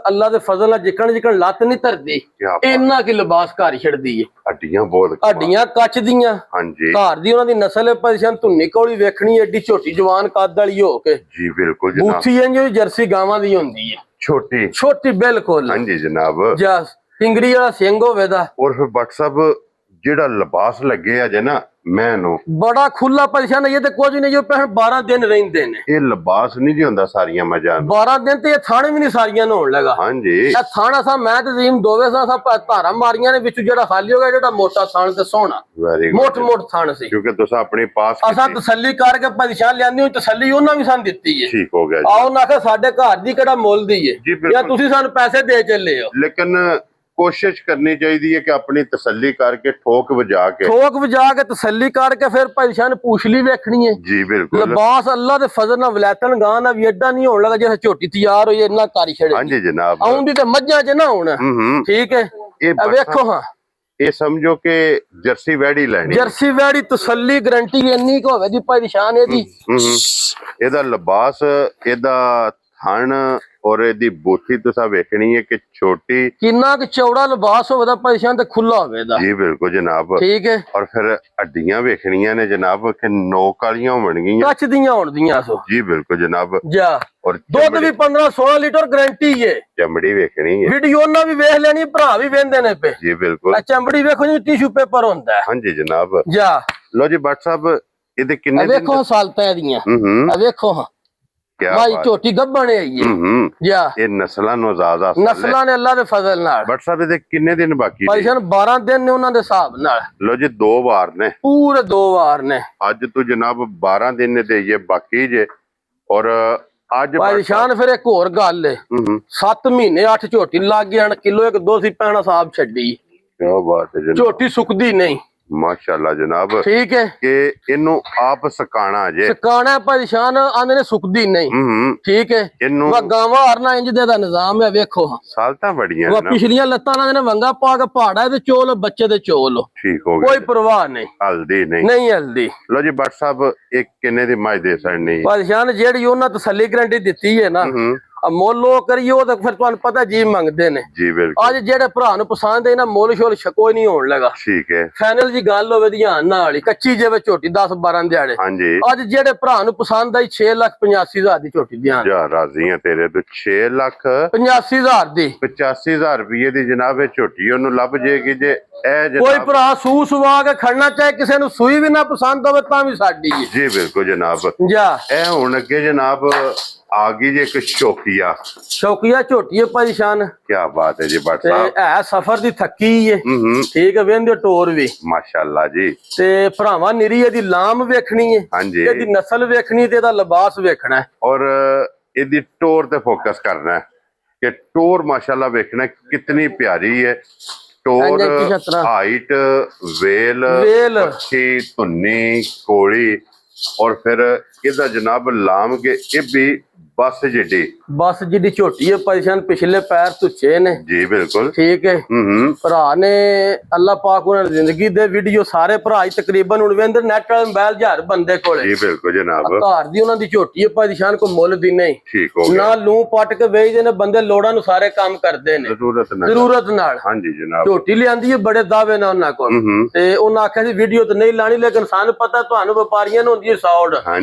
Speaker 2: ਅੱਲਾ ਦੇ ਫਜ਼ਲ ਨਾਲ ਜਿਕਣ ਜਿਕਣ ਲੱਤ ਨਹੀਂ ਧਰਦੀ ਇੰਨਾ ਕੀ ਲਿਬਾਸ ਘਰ ਹੀ ਛੱਡਦੀ ਹੈ
Speaker 1: ਹੱਡੀਆਂ ਬਹੁਤ
Speaker 2: ਹੱਡੀਆਂ ਕੱਚ ਦੀਆਂ
Speaker 1: ਹਾਂਜੀ
Speaker 2: ਘਰ ਦੀ ਉਹਨਾਂ ਦੀ ਨਸਲ ਹੈ ਪਰੇਸ਼ਾਨ ਧੁੰਨੀ ਕੋਲੀ ਵੇਖਣੀ ਐਡੀ ਛੋਟੀ ਜਵਾਨ ਕੱਦ ਵਾਲੀ ਹੋ ਕੇ
Speaker 1: ਜੀ ਬਿਲਕੁਲ ਜਨਾਬ
Speaker 2: ਬੂਥੀ ਇੰਜ ਜਰਸੀ ਗਾਵਾਂ ਦੀ ਹੁੰਦੀ ਹੈ
Speaker 1: ਛੋਟੀ
Speaker 2: ਛੋਟੀ ਬਿਲਕੁਲ
Speaker 1: ਹਾਂਜੀ ਜਨਾਬ
Speaker 2: ਜਾਂ ਪਿੰਗੜੀ ਵਾਲਾ ਸਿੰਘ ਹੋਵੇ ਦਾ
Speaker 1: ਔਰ ਫਿਰ WhatsApp ਜਿਹੜਾ ਲਿਬਾਸ ਲੱਗੇ ਆ ਜੇ ਨਾ ਮੈਂ ਨੂੰ
Speaker 2: ਬੜਾ ਖੁੱਲਾ ਪਰੇਸ਼ਾਨ ਇਹ ਤੇ ਕੁਝ ਨਹੀਂ ਜੋ ਪਹਿਣ 12 ਦਿਨ ਰਹਿੰਦੇ ਨੇ
Speaker 1: ਇਹ ਲਿਬਾਸ ਨਹੀਂ ਜੀ ਹੁੰਦਾ ਸਾਰੀਆਂ ਮੱਝਾਂ
Speaker 2: 12 ਦਿਨ ਤੇ ਇਹ ਥਾਣੇ ਵੀ ਨਹੀਂ ਸਾਰੀਆਂ ਨਹਾਉਣ ਲਗਾ
Speaker 1: ਹਾਂਜੀ
Speaker 2: ਇਹ ਥਾਣਾ ਸਾ ਮੈਂ ਤੇ ਜ਼ੀਮ ਦੋਵੇਂ ਸਾ ਧਾਰਾਂ ਮਾਰੀਆਂ ਨੇ ਵਿੱਚ ਜਿਹੜਾ ਖਾਲੀ ਹੋ ਗਿਆ ਜਿਹੜਾ ਮੋਟਾ ਥਾਣ ਤੇ ਸੋਹਣਾ
Speaker 1: ਵੈਰੀ
Speaker 2: ਮੋਟ ਥਾਣ ਸੀ
Speaker 1: ਕਿਉਂਕਿ ਤੁਸੀਂ ਆਪਣੀ ਪਾਸ
Speaker 2: ਅਸਾਂ ਤਸੱਲੀ ਕਰਕੇ ਪਰੇਸ਼ਾਨ ਲਿਆਂਦੀ ਹੋਈ ਤਸੱਲੀ ਉਹਨਾਂ ਵੀ ਸਾਨੂੰ ਦਿੱਤੀ ਹੈ
Speaker 1: ਠੀਕ ਹੋ ਗਿਆ
Speaker 2: ਆਓ ਨਾ ਕਿ ਸਾਡੇ ਘਰ ਦੀ ਕਿਹੜਾ ਮੁੱਲ ਦੀ ਹੈ ਜਾਂ ਤੁਸੀਂ ਸਾਨੂੰ ਪੈਸੇ ਦੇ ਚੱਲੇ ਹੋ
Speaker 1: ਲੇਕਿਨ ਕੋਸ਼ਿਸ਼ ਕਰਨੀ ਚਾਹੀਦੀ ਹੈ ਕਿ ਆਪਣੀ ਤਸੱਲੀ ਕਰਕੇ ਠੋਕ ਵਜਾ ਕੇ
Speaker 2: ਤਸੱਲੀ ਕਰਕੇ ਫਿਰ ਪਰੇਸ਼ਾਨ ਪੁੱਛਲੀ ਵੇਖਣੀ ਹੈ
Speaker 1: ਜੀ ਬਿਲਕੁਲ
Speaker 2: ਲਿਬਾਸ ਅੱਲਾ ਦੇ ਫਜ਼ਲ ਨਾਲ ਵਲੈਤਨ ਗਾਂ ਨਾ ਵੀ ਐਡਾ ਨਹੀਂ ਹੋਣ ਲੱਗਾ ਜਿਵੇਂ ਝੋਟੀ ਤਿਆਰ ਹੋਈ ਇੰਨਾ ਕਾਰੀ ਛੜੇ
Speaker 1: ਹਾਂਜੀ ਜਨਾਬ
Speaker 2: ਆਉਂਦੀ ਤੇ ਮੱਝਾਂ 'ਚ ਨਾ ਹੋਣਾ ਠੀਕ ਹੈ ਇਹ ਵੇਖੋ ਹਾਂ
Speaker 1: ਇਹ ਸਮਝੋ ਕਿ ਜਰਸੀ ਵੈੜੀ ਲੈਣੀ
Speaker 2: ਜਰਸੀ ਵੈੜੀ ਤਸੱਲੀ ਗਰੰਟੀ ਇੰਨੀ ਕੁ ਹੋਵੇ ਦੀ ਪਰੇਸ਼ਾਨ ਇਹਦੀ
Speaker 1: ਇਹਦਾ ਲਿਬਾਸ ਇਹਦਾ ਥਣ ਔਰ ਇਹਦੀ ਬੋਥੀ ਤੁਸੀਂ ਵੇਖਣੀ ਹੈ ਕਿ ਛੋਟੀ
Speaker 2: ਕਿੰਨਾ ਕੁ ਚੌੜਾ ਲਿਬਾਸ ਹੋਵੇ ਦਾ ਪਰੇਸ਼ਾਨ ਤੇ ਖੁੱਲਾ ਹੋਵੇ ਦਾ
Speaker 1: ਜੀ ਬਿਲਕੁਲ ਜਨਾਬ
Speaker 2: ਠੀਕ ਹੈ
Speaker 1: ਔਰ ਫਿਰ ਹੱਡੀਆਂ ਵੇਖਣੀਆਂ ਨੇ ਜਨਾਬ ਕਿ ਨੋਕ ਵਾਲੀਆਂ ਹੋਣਗੀਆਂ
Speaker 2: ਕੱਚ ਦੀਆਂ ਹੋਣਗੀਆਂ ਸੋ
Speaker 1: ਜੀ ਬਿਲਕੁਲ ਜਨਾਬ
Speaker 2: ਜਾ
Speaker 1: ਔਰ
Speaker 2: ਦੁੱਧ ਵੀ 15-16 ਲੀਟਰ ਗਾਰੰਟੀ ਹੈ
Speaker 1: ਚਮੜੀ ਵੇਖਣੀ ਹੈ
Speaker 2: ਵੀਡੀਓ ਉਹਨਾਂ ਵੀ ਵੇਖ ਲੈਣੀ ਭਰਾ ਵੀ ਵੇਂਦੇ ਨੇ ਪੇ
Speaker 1: ਜੀ ਬਿਲਕੁਲ
Speaker 2: ਚਮੜੀ ਵੇਖੋ ਜੀ ਟਿਸ਼ੂ ਪੇਪਰ ਹੁੰਦਾ
Speaker 1: ਹਾਂਜੀ ਜਨਾਬ
Speaker 2: ਜਾ
Speaker 1: ਲੋ ਜੀ WhatsApp ਇਹਦੇ ਕਿੰਨੇ ਦਿਨ
Speaker 2: ਵੇਖੋ ਸਾਲਤਾਂ ਦੀਆਂ ਵੇਖੋ ਹਾਂ ਭਾਈ ਝੋਟੀ ਗੱਭਣ ਆਈ ਹੈ ਜਾ
Speaker 1: ਇਹ ਨਸਲਾਂ ਨੂੰ ਜ਼ਿਆਦਾ
Speaker 2: ਨਸਲਾਂ ਨੇ ਅੱਲਾ ਦੇ ਫਜ਼ਲ ਨਾਲ
Speaker 1: WhatsApp ਇਹਦੇ ਕਿੰਨੇ ਦਿਨ ਬਾਕੀ
Speaker 2: ਭਾਈ ਜਾਨ 12 ਦਿਨ ਨੇ ਉਹਨਾਂ ਦੇ ਹਿਸਾਬ ਨਾਲ
Speaker 1: ਲੋ ਜੀ 2 ਵਾਰ ਨੇ
Speaker 2: ਪੂਰੇ 2 ਵਾਰ ਨੇ
Speaker 1: ਅੱਜ ਤੋਂ ਜਨਾਬ 12 ਦਿਨ ਨੇ ਤੇ ਇਹ ਬਾਕੀ ਜੇ ਔਰ ਅੱਜ
Speaker 2: ਭਾਈ ਸ਼ਾਨ ਫਿਰ ਇੱਕ ਹੋਰ ਗੱਲ ਹੈ 7 ਮਹੀਨੇ 8 ਝੋਟੀ ਲੱਗ ਗਿਆ ਕਿਲੋ ਇੱਕ ਦੋ ਸੀ ਪੈਣਾ ਸਾਹਿਬ ਛੱਡੀ
Speaker 1: ਕੀ ਬਾਤ ਹੈ ਜਨਾਬ
Speaker 2: ਝੋਟੀ ਸੁੱਕਦੀ ਨਹੀਂ
Speaker 1: ਮਾਸ਼ਾਅੱਲਾ ਜਨਾਬ
Speaker 2: ਠੀਕ ਹੈ
Speaker 1: ਕਿ ਇਹਨੂੰ ਆਪ ਸਕਾਣਾ ਜੇ
Speaker 2: ਸਕਾਣਾ ਪਰੇਸ਼ਾਨ ਆਂਦੇ ਨੇ ਸੁੱਕਦੀ ਨਹੀਂ ਠੀਕ ਹੈ
Speaker 1: ਇਹਨੂੰ
Speaker 2: ਗਾਵਾਂ ਹਰਨਾ ਇੰਜ ਦਾ ਨਿਜ਼ਾਮ ਹੈ ਵੇਖੋ
Speaker 1: ਸਾਲਤਾਂ ਬੜੀਆਂ
Speaker 2: ਉਹ ਪਿਛਲੀਆਂ ਲੱਤਾਂ ਨਾਲ ਨੇ ਵੰਗਾ ਪਾ ਕੇ ਪਹਾੜਾ ਤੇ ਚੋਲ ਬੱਚੇ ਦੇ ਚੋਲ
Speaker 1: ਠੀਕ ਹੋ ਗਿਆ
Speaker 2: ਕੋਈ ਪਰਵਾਹ ਨਹੀਂ
Speaker 1: ਹਲਦੀ ਨਹੀਂ
Speaker 2: ਨਹੀਂ ਹਲਦੀ
Speaker 1: ਲੋ ਜੀ ਬੱਟ ਸਾਹਿਬ ਇੱਕ ਕਿੰਨੇ ਦੀ ਮੱਝ ਦੇ ਸੜਨੀ
Speaker 2: ਪਰੇਸ਼ਾਨ ਜਿਹੜੀ ਉਹਨਾਂ ਤਸੱਲੀ ਗਰੰਟੀ ਦਿੱਤੀ ਹੈ ਨਾ ਮੁੱਲ ਉਹ ਕਰੀਏ ਉਹ ਤਾਂ ਫਿਰ ਤੁਹਾਨੂੰ ਪਤਾ ਜੀ ਮੰਗਦੇ ਨੇ
Speaker 1: ਜੀ ਬਿਲਕੁਲ
Speaker 2: ਅੱਜ ਜਿਹੜੇ ਭਰਾ ਨੂੰ ਪਸੰਦ ਹੈ ਨਾ ਮੁੱਲ ਸ਼ੋਲ ਕੋਈ ਨਹੀਂ ਹੋਣ ਲੱਗਾ
Speaker 1: ਠੀਕ ਹੈ
Speaker 2: ਫਾਈਨਲ ਜੀ ਗੱਲ ਹੋਵੇ ਧਿਆਨ ਨਾਲ ਹੀ ਕੱਚੀ ਜਿਵੇਂ ਝੋਟੀ 10-12 ਦਿਹਾੜੇ
Speaker 1: ਹਾਂਜੀ
Speaker 2: ਅੱਜ ਜਿਹੜੇ ਭਰਾ ਨੂੰ ਪਸੰਦ ਆਈ 6,85,000 ਦੀ ਝੋਟੀ ਧਿਆਨ
Speaker 1: ਜਾ ਰਾਜ਼ੀ ਆ ਤੇਰੇ ਤੋਂ
Speaker 2: 6,85,000 ਦੀ
Speaker 1: 85,000 ਰੁਪਏ ਦੀ ਜਨਾਬ ਇਹ ਝੋਟੀ ਉਹਨੂੰ ਲੱਭ ਜੇਗੀ ਜੇ ਇਹ
Speaker 2: ਕੋਈ ਭਰਾ ਸੂ ਸਵਾ ਕੇ ਖੜਨਾ ਚਾਹੇ ਕਿਸੇ ਨੂੰ ਸੂਈ ਵੀ ਨਾ ਪਸੰਦ ਹੋਵੇ ਤਾਂ ਵੀ ਸਾਡੀ ਹੈ
Speaker 1: ਜੀ ਬਿਲਕੁਲ ਜਨਾਬ
Speaker 2: ਜਾ
Speaker 1: ਇਹ ਹੁਣ ਅੱਗੇ ਜਨਾਬ ਆ ਗਈ ਜੇ ਇੱਕ
Speaker 2: ਸ਼ੌਕੀਆ ਝੋਟੀ ਹੈ ਪਰੇਸ਼ਾਨ
Speaker 1: ਕੀ ਬਾਤ ਹੈ ਜੀ ਬੱਟ ਸਾਹਿਬ
Speaker 2: ਹੈ ਸਫਰ ਦੀ ਥੱਕੀ ਹੈ ਠੀਕ ਹੈ ਵੇਂਦੇ ਟੋਰ ਵੀ
Speaker 1: ਮਾਸ਼ਾਅੱਲਾ ਜੀ
Speaker 2: ਤੇ ਭਰਾਵਾਂ ਨਿਰੀ ਇਹਦੀ ਲਾਮ ਵੇਖਣੀ ਹੈ
Speaker 1: ਹਾਂਜੀ
Speaker 2: ਇਹਦੀ ਨਸਲ ਵੇਖਣੀ ਤੇ ਇਹਦਾ ਲਿਬਾਸ ਵੇਖਣਾ ਹੈ
Speaker 1: ਔਰ ਇਹਦੀ ਟੋਰ ਤੇ ਫੋਕਸ ਕਰਨਾ ਹੈ ਕਿ ਟੋਰ ਮਾਸ਼ਾਅੱਲਾ ਵੇਖਣਾ ਕਿਤਨੀ ਪਿਆਰੀ ਹੈ ਟੋਰ ਹਾਈਟ ਵੇਲ ਅੱਛੀ ਧੁੰਨੀ ਕੋਲੀ ਔਰ ਫਿਰ ਇਹਦਾ ਜਨਾਬ ਲਾਮ ਕੇ ਇਹ ਵੀ ਬਸ ਜਿੱਡੀ ਝੋਟੀ ਹੈ ਪਰੇਸ਼ਾਨ ਪਿਛਲੇ ਪੈਰ ਧੁੱਚੇ ਨੇ ਜੀ ਬਿਲਕੁਲ ਠੀਕ ਹੈ ਭਰਾ ਨੇ ਅੱਲਾਹ ਪਾਕ ਉਹਨਾਂ ਦੀ ਜ਼ਿੰਦਗੀ ਦੇ ਵੀਡੀਓ ਸਾਰੇ ਭਰਾ ਹੀ ਤਕਰੀਬਨ ਹੁਣ ਵੇਂਦਰ ਨੈਟ ਵਾਲੇ ਮੋਬਾਈਲ 1000 ਬੰਦੇ ਕੋਲੇ ਜੀ ਬਿਲਕੁਲ ਜਨਾਬ ਘਰ ਦੀ ਉਹਨਾਂ ਦੀ ਝੋਟੀ ਹੈ ਪਰੇਸ਼ਾਨ ਕੋ ਮੁੱਲ ਦੀ ਨਹੀਂ ਠੀਕ ਹੋ ਗਿਆ ਨਾ ਲੂ ਪੱਟ ਕੇ ਵੇਚਦੇ ਨੇ ਬੰਦੇ ਲੋੜਾਂ ਨੂੰ ਸਾਰੇ ਕੰਮ ਕਰਦੇ ਨੇ ਜ਼ਰੂਰਤ ਨਾਲ ਹਾਂਜੀ ਜਨਾਬ ਝੋਟੀ ਲਿਆਂਦੀ ਹੈ ਬੜੇ ਦਾਅਵੇ ਨਾਲ ਉਹਨਾਂ ਕੋਲ ਤੇ ਉਹਨਾਂ ਆਖਿਆ ਸੀ ਵੀਡੀਓ ਤੇ ਨਹੀਂ ਲਾਣੀ ਲੇਕਿਨ ਸਾਨੂੰ ਪਤਾ ਤੁਹਾਨੂੰ ਵਪਾਰੀਆਂ ਨੂੰ ਹੁੰਦੀ ਹੈ ਸੌੜ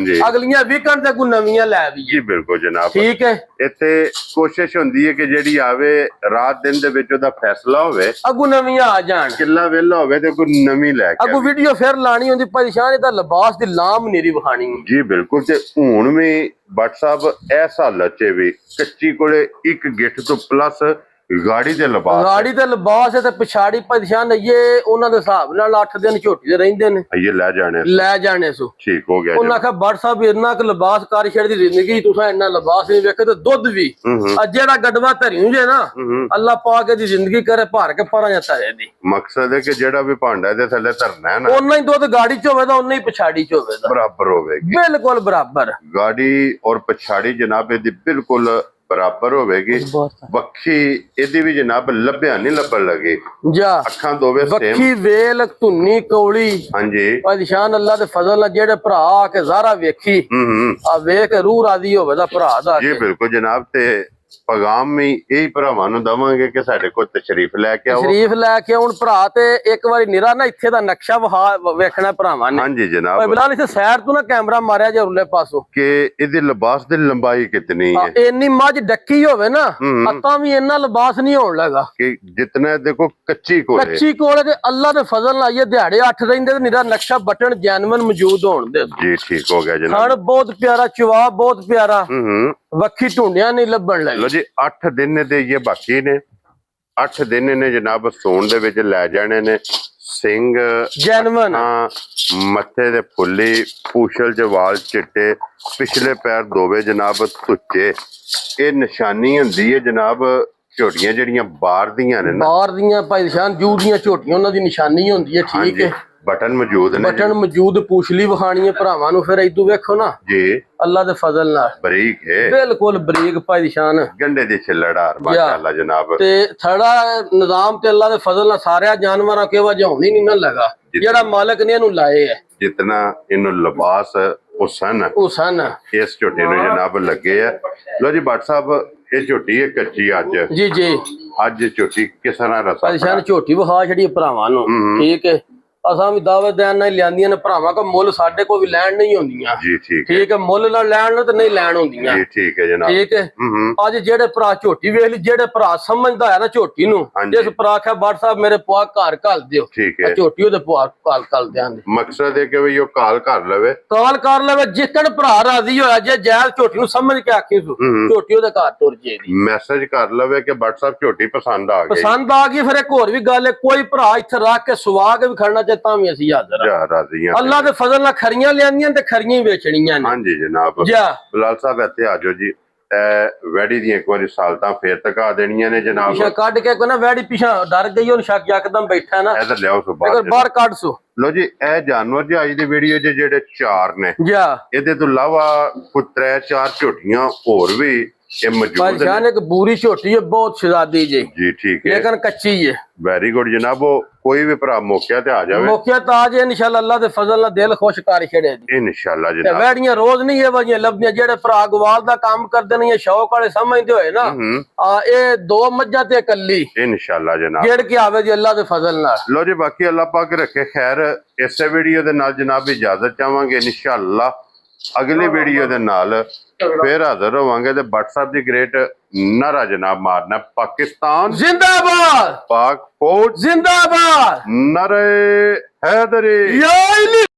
Speaker 1: ਅਗਲੀਆਂ ਵੀਕਐਂਡ ਤੇ ਕੋ ਨਵੀਆਂ ਲੈ ਵੀ ਜੀ ਬਿਲਕੁਲ ਜਨਾਬ ਠੀਕ ਹੈ ਇੱਥੇ ਕੋਸ਼ਿਸ਼ ਹੁੰਦੀ ਹੈ ਕਿ ਜਿਹੜੀ ਆਵੇ ਰਾਤ ਦਿਨ ਦੇ ਵਿੱਚ ਉਹਦਾ ਫੈਸਲਾ ਹੋਵੇ ਅੱਗੂ ਨਵੀਆਂ ਆ ਜਾਣ ਕਿੱਲਾ ਵੇਲਾ ਹੋਵੇ ਤੇ ਕੋਈ ਨਵੀਂ ਲੈ ਕੇ ਅੱਗੂ ਵੀਡੀਓ ਫਿਰ ਲਾਣੀ ਹੁੰਦੀ ਪਰੇਸ਼ਾਨ ਇਹਦਾ ਲਿਬਾਸ ਦੀ ਲਾਮ ਨੀਰੀ ਵਿਖਾਣੀ ਜੀ ਬਿਲਕੁਲ ਤੇ ਹੁਣ ਵੀ ਬੱਟ ਸਾਹਿਬ ਐਸਾ ਲੱਚੇ ਵੀ ਕੱਚੀ ਕੋਲੇ ਇੱਕ ਗਿੱਠ ਤੋਂ ਪਲੱਸ ਗਾੜੀ ਤੇ ਲਿਬਾਸ ਹੈ ਤੇ ਪਿਛਾੜੀ ਪਰੇਸ਼ਾਨ ਇਹ ਉਹਨਾਂ ਦੇ ਹਿਸਾਬ ਨਾਲ 8 ਦਿਨ ਝੋਟੀ ਦੇ ਰਹਿੰਦੇ ਨੇ ਇਹ ਲੈ ਜਾਣੇ ਸੋ ਠੀਕ ਹੋ ਗਿਆ ਉਹਨਾਂ ਆਖਿਆ ਬੱਟ ਸਾਹਿਬ ਇੰਨਾ ਕੁ ਲਿਬਾਸ ਕਰ ਛੱਡ ਦੀ ਜ਼ਿੰਦਗੀ ਤੁਸੀਂ ਇੰਨਾ ਲਿਬਾਸ ਨਹੀਂ ਵੇਖੇ ਤੇ ਦੁੱਧ ਵੀ ਜਿਹੜਾ ਗੜਵਾ ਧਰਿਉ ਜੇ ਨਾ ਅੱਲਾਹ ਪਾਕ ਦੀ ਜ਼ਿੰਦਗੀ ਕਰੇ ਭਰ ਕੇ ਪਰਾਂ ਜਾਂ ਧਰੇ ਦੀ ਮਕਸਦ ਹੈ ਕਿ ਜਿਹੜਾ ਵੀ ਭਾਂਡਾ ਇਹਦੇ ਥੱਲੇ ਧਰਨਾ ਹੈ ਨਾ ਉਹਨਾਂ ਹੀ ਦੁੱਧ ਗਾੜੀ ਚ ਹੋਵੇ ਤਾਂ ਉਹਨਾਂ ਹੀ ਪਿਛਾੜੀ ਚ ਹੋਵੇ ਬਰਾਬਰ ਹੋਵੇ ਬਿਲਕੁਲ ਬਰਾਬਰ ਗਾੜੀ ਔਰ ਪਿਛਾੜੀ ਜਨਾਬ ਇਹਦੀ ਬਿਲਕੁਲ ਬਰਾਬਰ ਹੋਵੇਗੀ। ਵੱਖੀ ਇਹਦੀ ਵੀ ਜਨਾਬ ਲੱਭਿਆ ਨਹੀਂ ਲੱਭਣ ਲੱਗੀ,
Speaker 2: ਜਾ
Speaker 1: ਅੱਖਾਂ ਦੋਵੇਂ ਸੇਮ।
Speaker 2: ਵੱਖੀ ਵੇਲ ਧੁੰਨੀ ਕੌਲੀ
Speaker 1: ਹਾਂਜੀ
Speaker 2: ਪਾਤਸ਼ਾਹ ਅੱਲਾ ਦੇ ਫਜ਼ਲ ਨਾਲ ਜਿਹੜੇ ਭਰਾ ਆ ਕੇ ਜ਼ਾਰਾ ਵੇਖੀ ਆ ਵੇਖ ਰੂਹ ਰਾਜ਼ੀ ਹੋਵੇ ਦਾ ਭਰਾ ਦਾ
Speaker 1: ਜੀ ਬਿਲਕੁਲ ਜਨਾਬ। ਤੇ ਪੈਗਾਮ ਵੀ ਇਹੀ ਭਰਾਵਾਂ ਨੂੰ ਦਵਾਂਗੇ ਕਿ ਸਾਡੇ ਕੋਲ ਤਸ਼ਰੀਫ ਲੈ ਕੇ ਆਓ,
Speaker 2: ਤਸ਼ਰੀਫ ਲੈ ਕੇ ਆਉਣ ਭਰਾ। ਤੇ ਇੱਕ ਵਾਰੀ ਨਿਰਾ ਨਾ ਇੱਥੇ ਦਾ ਨਕਸ਼ਾ ਵੇਖਣਾ ਭਰਾਵਾਂ ਨੇ।
Speaker 1: ਹਾਂਜੀ ਜਨਾਬ।
Speaker 2: ਓਏ ਬਿਲਾਲ ਇੱਥੇ ਸਾਈਡ ਤੋਂ ਨਾ ਕੈਮਰਾ ਮਾਰਿਆ ਜੇ ਉਰਲੇ ਪਾਸੋਂ
Speaker 1: ਕਿ ਇਹਦੇ ਲਿਬਾਸ ਦੀ ਲੰਬਾਈ ਕਿਤਨੀ ਹੈ।
Speaker 2: ਇੰਨੀ ਮੱਝ ਡੱਕੀ ਹੋਵੇ ਨਾ ਤਾਂ ਵੀ ਇੰਨਾ ਲਿਬਾਸ ਨਹੀਂ ਹੋਣ ਲੱਗਾ
Speaker 1: ਕਿ ਜਿਤਨਾ ਦੇਖੋ ਕੱਚੀ ਕੋਲੇ
Speaker 2: ਕੱਚੀ ਕੋਲੇ ਤੇ ਅੱਲਾ ਦੇ ਫਜ਼ਲ ਨਾਲ ਇਹ ਦਿਹਾੜੇ 8 ਰਹਿੰਦੇ ਤੇ ਨਿਰਾ ਨਕਸ਼ਾ ਬਟਨ ਜੈਨੂਇਨ ਮੌਜੂਦ ਹੋਣ ਦੇ।
Speaker 1: ਜੀ ਠੀਕ ਹੋ ਗਿਆ ਜਨਾਬ।
Speaker 2: ਖਾਣ ਬਹੁਤ ਪਿਆਰਾ, ਚਵਾ ਬਹੁਤ ਪਿਆਰਾ, ਵੱਖੀ ਢੂੰਡਿਆ ਨਹੀਂ ਲੱਭਣ ਲੱਗੀ।
Speaker 1: ਲੋ ਜੀ 8 ਦਿਨ ਦੇ ਇਹ ਬਾਕੀ ਨੇ, 8 ਦਿਨ ਨੇ ਜਨਾਬ ਸੌਣ ਦੇ ਵਿੱਚ ਲੈ ਜਾਣੇ ਨੇ। ਸਿੰਘ
Speaker 2: ਜੈਨੂਇਨ,
Speaker 1: ਮੱਥੇ ਦੇ ਫੁੱਲੀ, ਪੂਛਲ ਚ ਵਾਲ ਚਿੱਟੇ, ਪਿਛਲੇ ਪੈਰ ਦੋਵੇਂ ਜਨਾਬ ਤੁੱਚੇ। ਇਹ ਨਿਸ਼ਾਨੀ ਹੁੰਦੀ ਹੈ ਜਨਾਬ ਝੋਟੀਆਂ ਜਿਹੜੀਆਂ ਬਾਹਰ ਦੀਆਂ ਨੇ ਨਾ,
Speaker 2: ਬਾਹਰ ਦੀਆਂ ਭਾਈਸ਼ਾਨ ਜੂ ਦੀਆਂ ਝੋਟੀਆਂ ਉਹਨਾਂ ਦੀ ਨਿਸ਼ਾਨੀ ਹੁੰਦੀ ਹੈ। ਠੀਕ ਹੈ,
Speaker 1: ਬਟਨ ਮੌਜੂਦ ਨੇ,
Speaker 2: ਬਟਨ ਮੌਜੂਦ, ਪੂਛਲੀ ਵਿਖਾਣੀ ਹੈ ਭਰਾਵਾਂ ਨੂੰ। ਫਿਰ ਇਦੋਂ ਵੇਖੋ ਨਾ
Speaker 1: ਜੀ
Speaker 2: ਅੱਲਾ ਦੇ ਫਜ਼ਲ ਨਾਲ
Speaker 1: ਬਰੀਕ ਹੈ,
Speaker 2: ਬਿਲਕੁਲ ਬਰੀਕ ਭਾਈਸ਼ਾਨ,
Speaker 1: ਗੰਡੇ ਦੀ ਛਿੱਲੜਾਰ ਮਾਸ਼ਾਅੱਲਾ ਜਨਾਬ।
Speaker 2: ਤੇ ਥੜਾ ਨਿਜ਼ਾਮ ਤੇ ਅੱਲਾ ਦੇ ਫਜ਼ਲ ਨਾਲ ਸਾਰਿਆਂ ਜਾਨਵਰਾਂ ਕੇ ਵਜਾਉਣੀ ਨਹੀਂ ਨਾ ਲਗਾ ਜਿਹੜਾ ਮਾਲਕ ਨੇ ਇਹਨੂੰ ਲਾਏ ਹੈ।
Speaker 1: ਜਿਤਨਾ ਇਹਨੂੰ ਲਿਬਾਸ ਹੁਸਨ ਇਸ ਝੋਟੀ ਨੂੰ ਜਨਾਬ ਲੱਗੇ ਆ। ਲੋ ਜੀ ਭੱਟ ਸਾਹਿਬ ਇਹ ਝੋਟੀ ਹੈ ਕੱਚੀ ਅੱਜ।
Speaker 2: ਜੀ ਜੀ
Speaker 1: ਅੱਜ ਝੋਟੀ ਕਿਸ ਤਰ੍ਹਾਂ ਰਸਾ
Speaker 2: ਭਾਈਸ਼ਾਨ ਝੋਟੀ ਵਿਖਾ ਛੜੀ ਭਰਾਵਾਂ ਨੂੰ। ਠੀਕ ਹੈ, ਅਸਾਂ ਵੀ ਦਾਅਵਤ ਦੇਣ ਨਾਲ ਲਿਆਂਦੀਆਂ ਨੇ ਭਰਾਵਾਂ ਕੋ, ਮੁੱਲ ਸਾਡੇ ਕੋ ਵੀ ਲੈਣ ਨਹੀਂ ਹੁੰਦੀਆਂ।
Speaker 1: ਜੀ ਠੀਕ
Speaker 2: ਠੀਕ ਹੈ, ਮੁੱਲ ਨਾਲ ਲੈਣ ਨੂੰ ਤੇ ਨਹੀਂ ਲੈਣ ਹੁੰਦੀਆਂ।
Speaker 1: ਜੀ ਠੀਕ ਹੈ ਜਨਾਬ।
Speaker 2: ਠੀਕ ਹੈ, ਅੱਜ ਜਿਹੜੇ ਭਰਾ ਝੋਟੀ ਵੇਖ ਲਈ, ਜਿਹੜੇ ਭਰਾ ਸਮਝਦਾ ਹੈ ਨਾ ਝੋਟੀ ਨੂੰ, ਜਿਸ ਭਰਾ ਆਖਿਆ ਭੱਟ ਸਾਹਿਬ ਮੇਰੇ ਪੁਆ ਘਰ ਘੱਲ ਦਿਓ,
Speaker 1: ਠੀਕ ਹੈ,
Speaker 2: ਝੋਟੀ ਉਹਦੇ ਪੁਆ ਘੱਲ ਦਿਆਂਗੇ।
Speaker 1: ਮਕਸਦ ਹੈ ਕਿ ਵੀ ਉਹ ਕਾਲ ਕਰ ਲਵੇ,
Speaker 2: ਕਾਲ ਕਰ ਲਵੇ। ਜਿੱਕਣ ਭਰਾ ਰਾਜ਼ੀ ਹੋਇਆ, ਜੇ ਜਾਇਜ਼ ਝੋਟੀ ਨੂੰ ਸਮਝ ਕੇ ਆਖੀ ਝੋਟੀ ਉਹਦੇ ਘਰ ਤੁਰ ਜੇਗੀ।
Speaker 1: ਮੈਸੇਜ ਕਰ ਲਵੇ ਕਿ ਭੱਟ ਸਾਹਿਬ ਝੋਟੀ ਪਸੰਦ ਆ ਗਈ,
Speaker 2: ਪਸੰਦ ਆ ਗਈ। ਫਿਰ ਇੱਕ ਹੋਰ ਵੀ ਗੱਲ ਹੈ, ਕੋਈ ਭਰਾ ਇੱਥੇ ਰੱਖ ਕੇ ਸੁਵਾ ਕੇ ਵੀ ਖੜਨਾ ਚਾਹੇ ਤਾਂ ਵੀ ਅਸੀਂ ਹਾਜ਼ਰ ਹਾਂ।
Speaker 1: ਰਾਜ਼ੀਆਂ
Speaker 2: ਅੱਲਾ ਦੇ ਫਜ਼ਲ ਨਾਲ ਖਰੀਆਂ ਲਿਆਂਦੀਆਂ ਤੇ ਖਰੀਆਂ ਹੀ ਵੇਚਣੀਆਂ ਨੇ।
Speaker 1: ਹਾਂਜੀ ਜਨਾਬ।
Speaker 2: ਜਾ
Speaker 1: ਬਿਲਾਲ ਸਾਹਿਬ ਇੱਥੇ ਆ ਜਾਓ ਜੀ। ਵੈੜੀ ਦੀਆਂ ਇੱਕ ਵਾਰੀ ਸਾਲਤਾਂ ਫੇਰ ਤਕਾ ਦੇਣੀਆਂ ਨੇ ਜਨਾਬ।
Speaker 2: ਪਿਛਾ ਕੱਢ ਕੇ ਕੋਈ ਨਾ ਵੈੜੀ ਪਿਛਾ ਡਰ ਗਈ, ਉਹਨੂੰ ਸ਼ੱਕ ਯਕਦਮ ਬੈਠਾ ਨਾ,
Speaker 1: ਇਧਰ ਲਿਆਓ
Speaker 2: ਬਾਹਰ ਕੱਢ ਸੋ।
Speaker 1: ਲੋ ਜੀ ਇਹ ਜਾਨਵਰ ਜੀ ਅੱਜ ਦੀ ਵੀਡੀਓ ਜਿਹੜੇ 4 ਨੇ,
Speaker 2: ਜਾ
Speaker 1: ਇਹਦੇ ਤੋਂ ਇਲਾਵਾ ਕੋਈ 3-4 ਝੋਟੀਆਂ ਹੋਰ ਵੀ ਇਹ ਮੌਜੂਦ
Speaker 2: ਭਾਈਜਾਨ ਇੱਕ ਬੂਰੀ ਝੋਟੀ ਹੈ, ਬਹੁਤ ਸ਼ਹਿਜ਼ਾਦੀ ਜੀ
Speaker 1: ਠੀਕ ਹੈ,
Speaker 2: ਲੇਕਿਨ ਕੱਚੀ ਹੈ।
Speaker 1: ਵੈਰੀ ਗੁੱਡ ਜਨਾਬ। ਉਹ ਕੋਈ ਵੀ ਭਰਾ ਮੌਕਿਆ ਤੇ ਆ ਜਾਵੇ,
Speaker 2: ਮੌਕਿਆ ਤਾਂ ਆ ਜਾਏ ਇਨਸ਼ਾਅੱਲਾ, ਅੱਲਾ ਦੇ ਫਜ਼ਲ ਨਾਲ ਦਿਲ ਖੁਸ਼ ਕਰ ਛੜੇ ਜੀ
Speaker 1: ਇਨਸ਼ਾਅੱਲਾ
Speaker 2: ਤੇ
Speaker 1: ਜਨਾਬ।
Speaker 2: ਵੈੜੀਆਂ ਰੋਜ਼ ਨਹੀਂ ਇਹ ਵਾਜੀਆਂ ਲੱਭਦੀਆਂ। ਜਿਹੜੇ ਭਰਾ ਗਵਾਲ ਦਾ ਕੰਮ ਕਰਦੇ ਨੇ, ਸ਼ੌਕ ਵਾਲੇ ਸਮਝਦੇ ਹੋਏ ਨਾ, ਇਹ 2 ਮੱਝਾਂ ਤੇ ਇਕੱਲੀ
Speaker 1: ਇਨਸ਼ਾਅੱਲਾ ਜਨਾਬ
Speaker 2: ਜੇੜ ਕੇ ਆਵੇ ਜੀ ਅੱਲਾ ਦੇ ਫਜ਼ਲ ਨਾਲ।
Speaker 1: ਲੋ ਜੀ ਬਾਕੀ ਅੱਲਾ ਪਾਕ ਰੱਖੇ ਖੈਰ। ਇਸੇ ਵੀਡੀਓ ਦੇ ਨਾਲ ਜਨਾਬ ਇਜਾਜ਼ਤ ਚਾਹਾਂਗੇ। ਇਨਸ਼ਾਅੱਲਾ ਅਗਲੀ ਵੀਡੀਓ ਦੇ ਨਾਲ ਫੇਰ ਹਾਜ਼ਰ ਹੋਵਾਂਗੇ। ਤੇ WhatsApp ਦੀ ਗ੍ਰੇਟ ਨਾਰਾ ਜਨਾਬ ਮਾਰਨਾ, ਪਾਕਿਸਤਾਨ
Speaker 2: ਜ਼ਿੰਦਾਬਾਦ,
Speaker 1: ਪਾਕ ਫੌਜ
Speaker 2: ਜ਼ਿੰਦਾਬਾਦ,
Speaker 1: ਨਾਰੇ ਹੈਦਰੀ।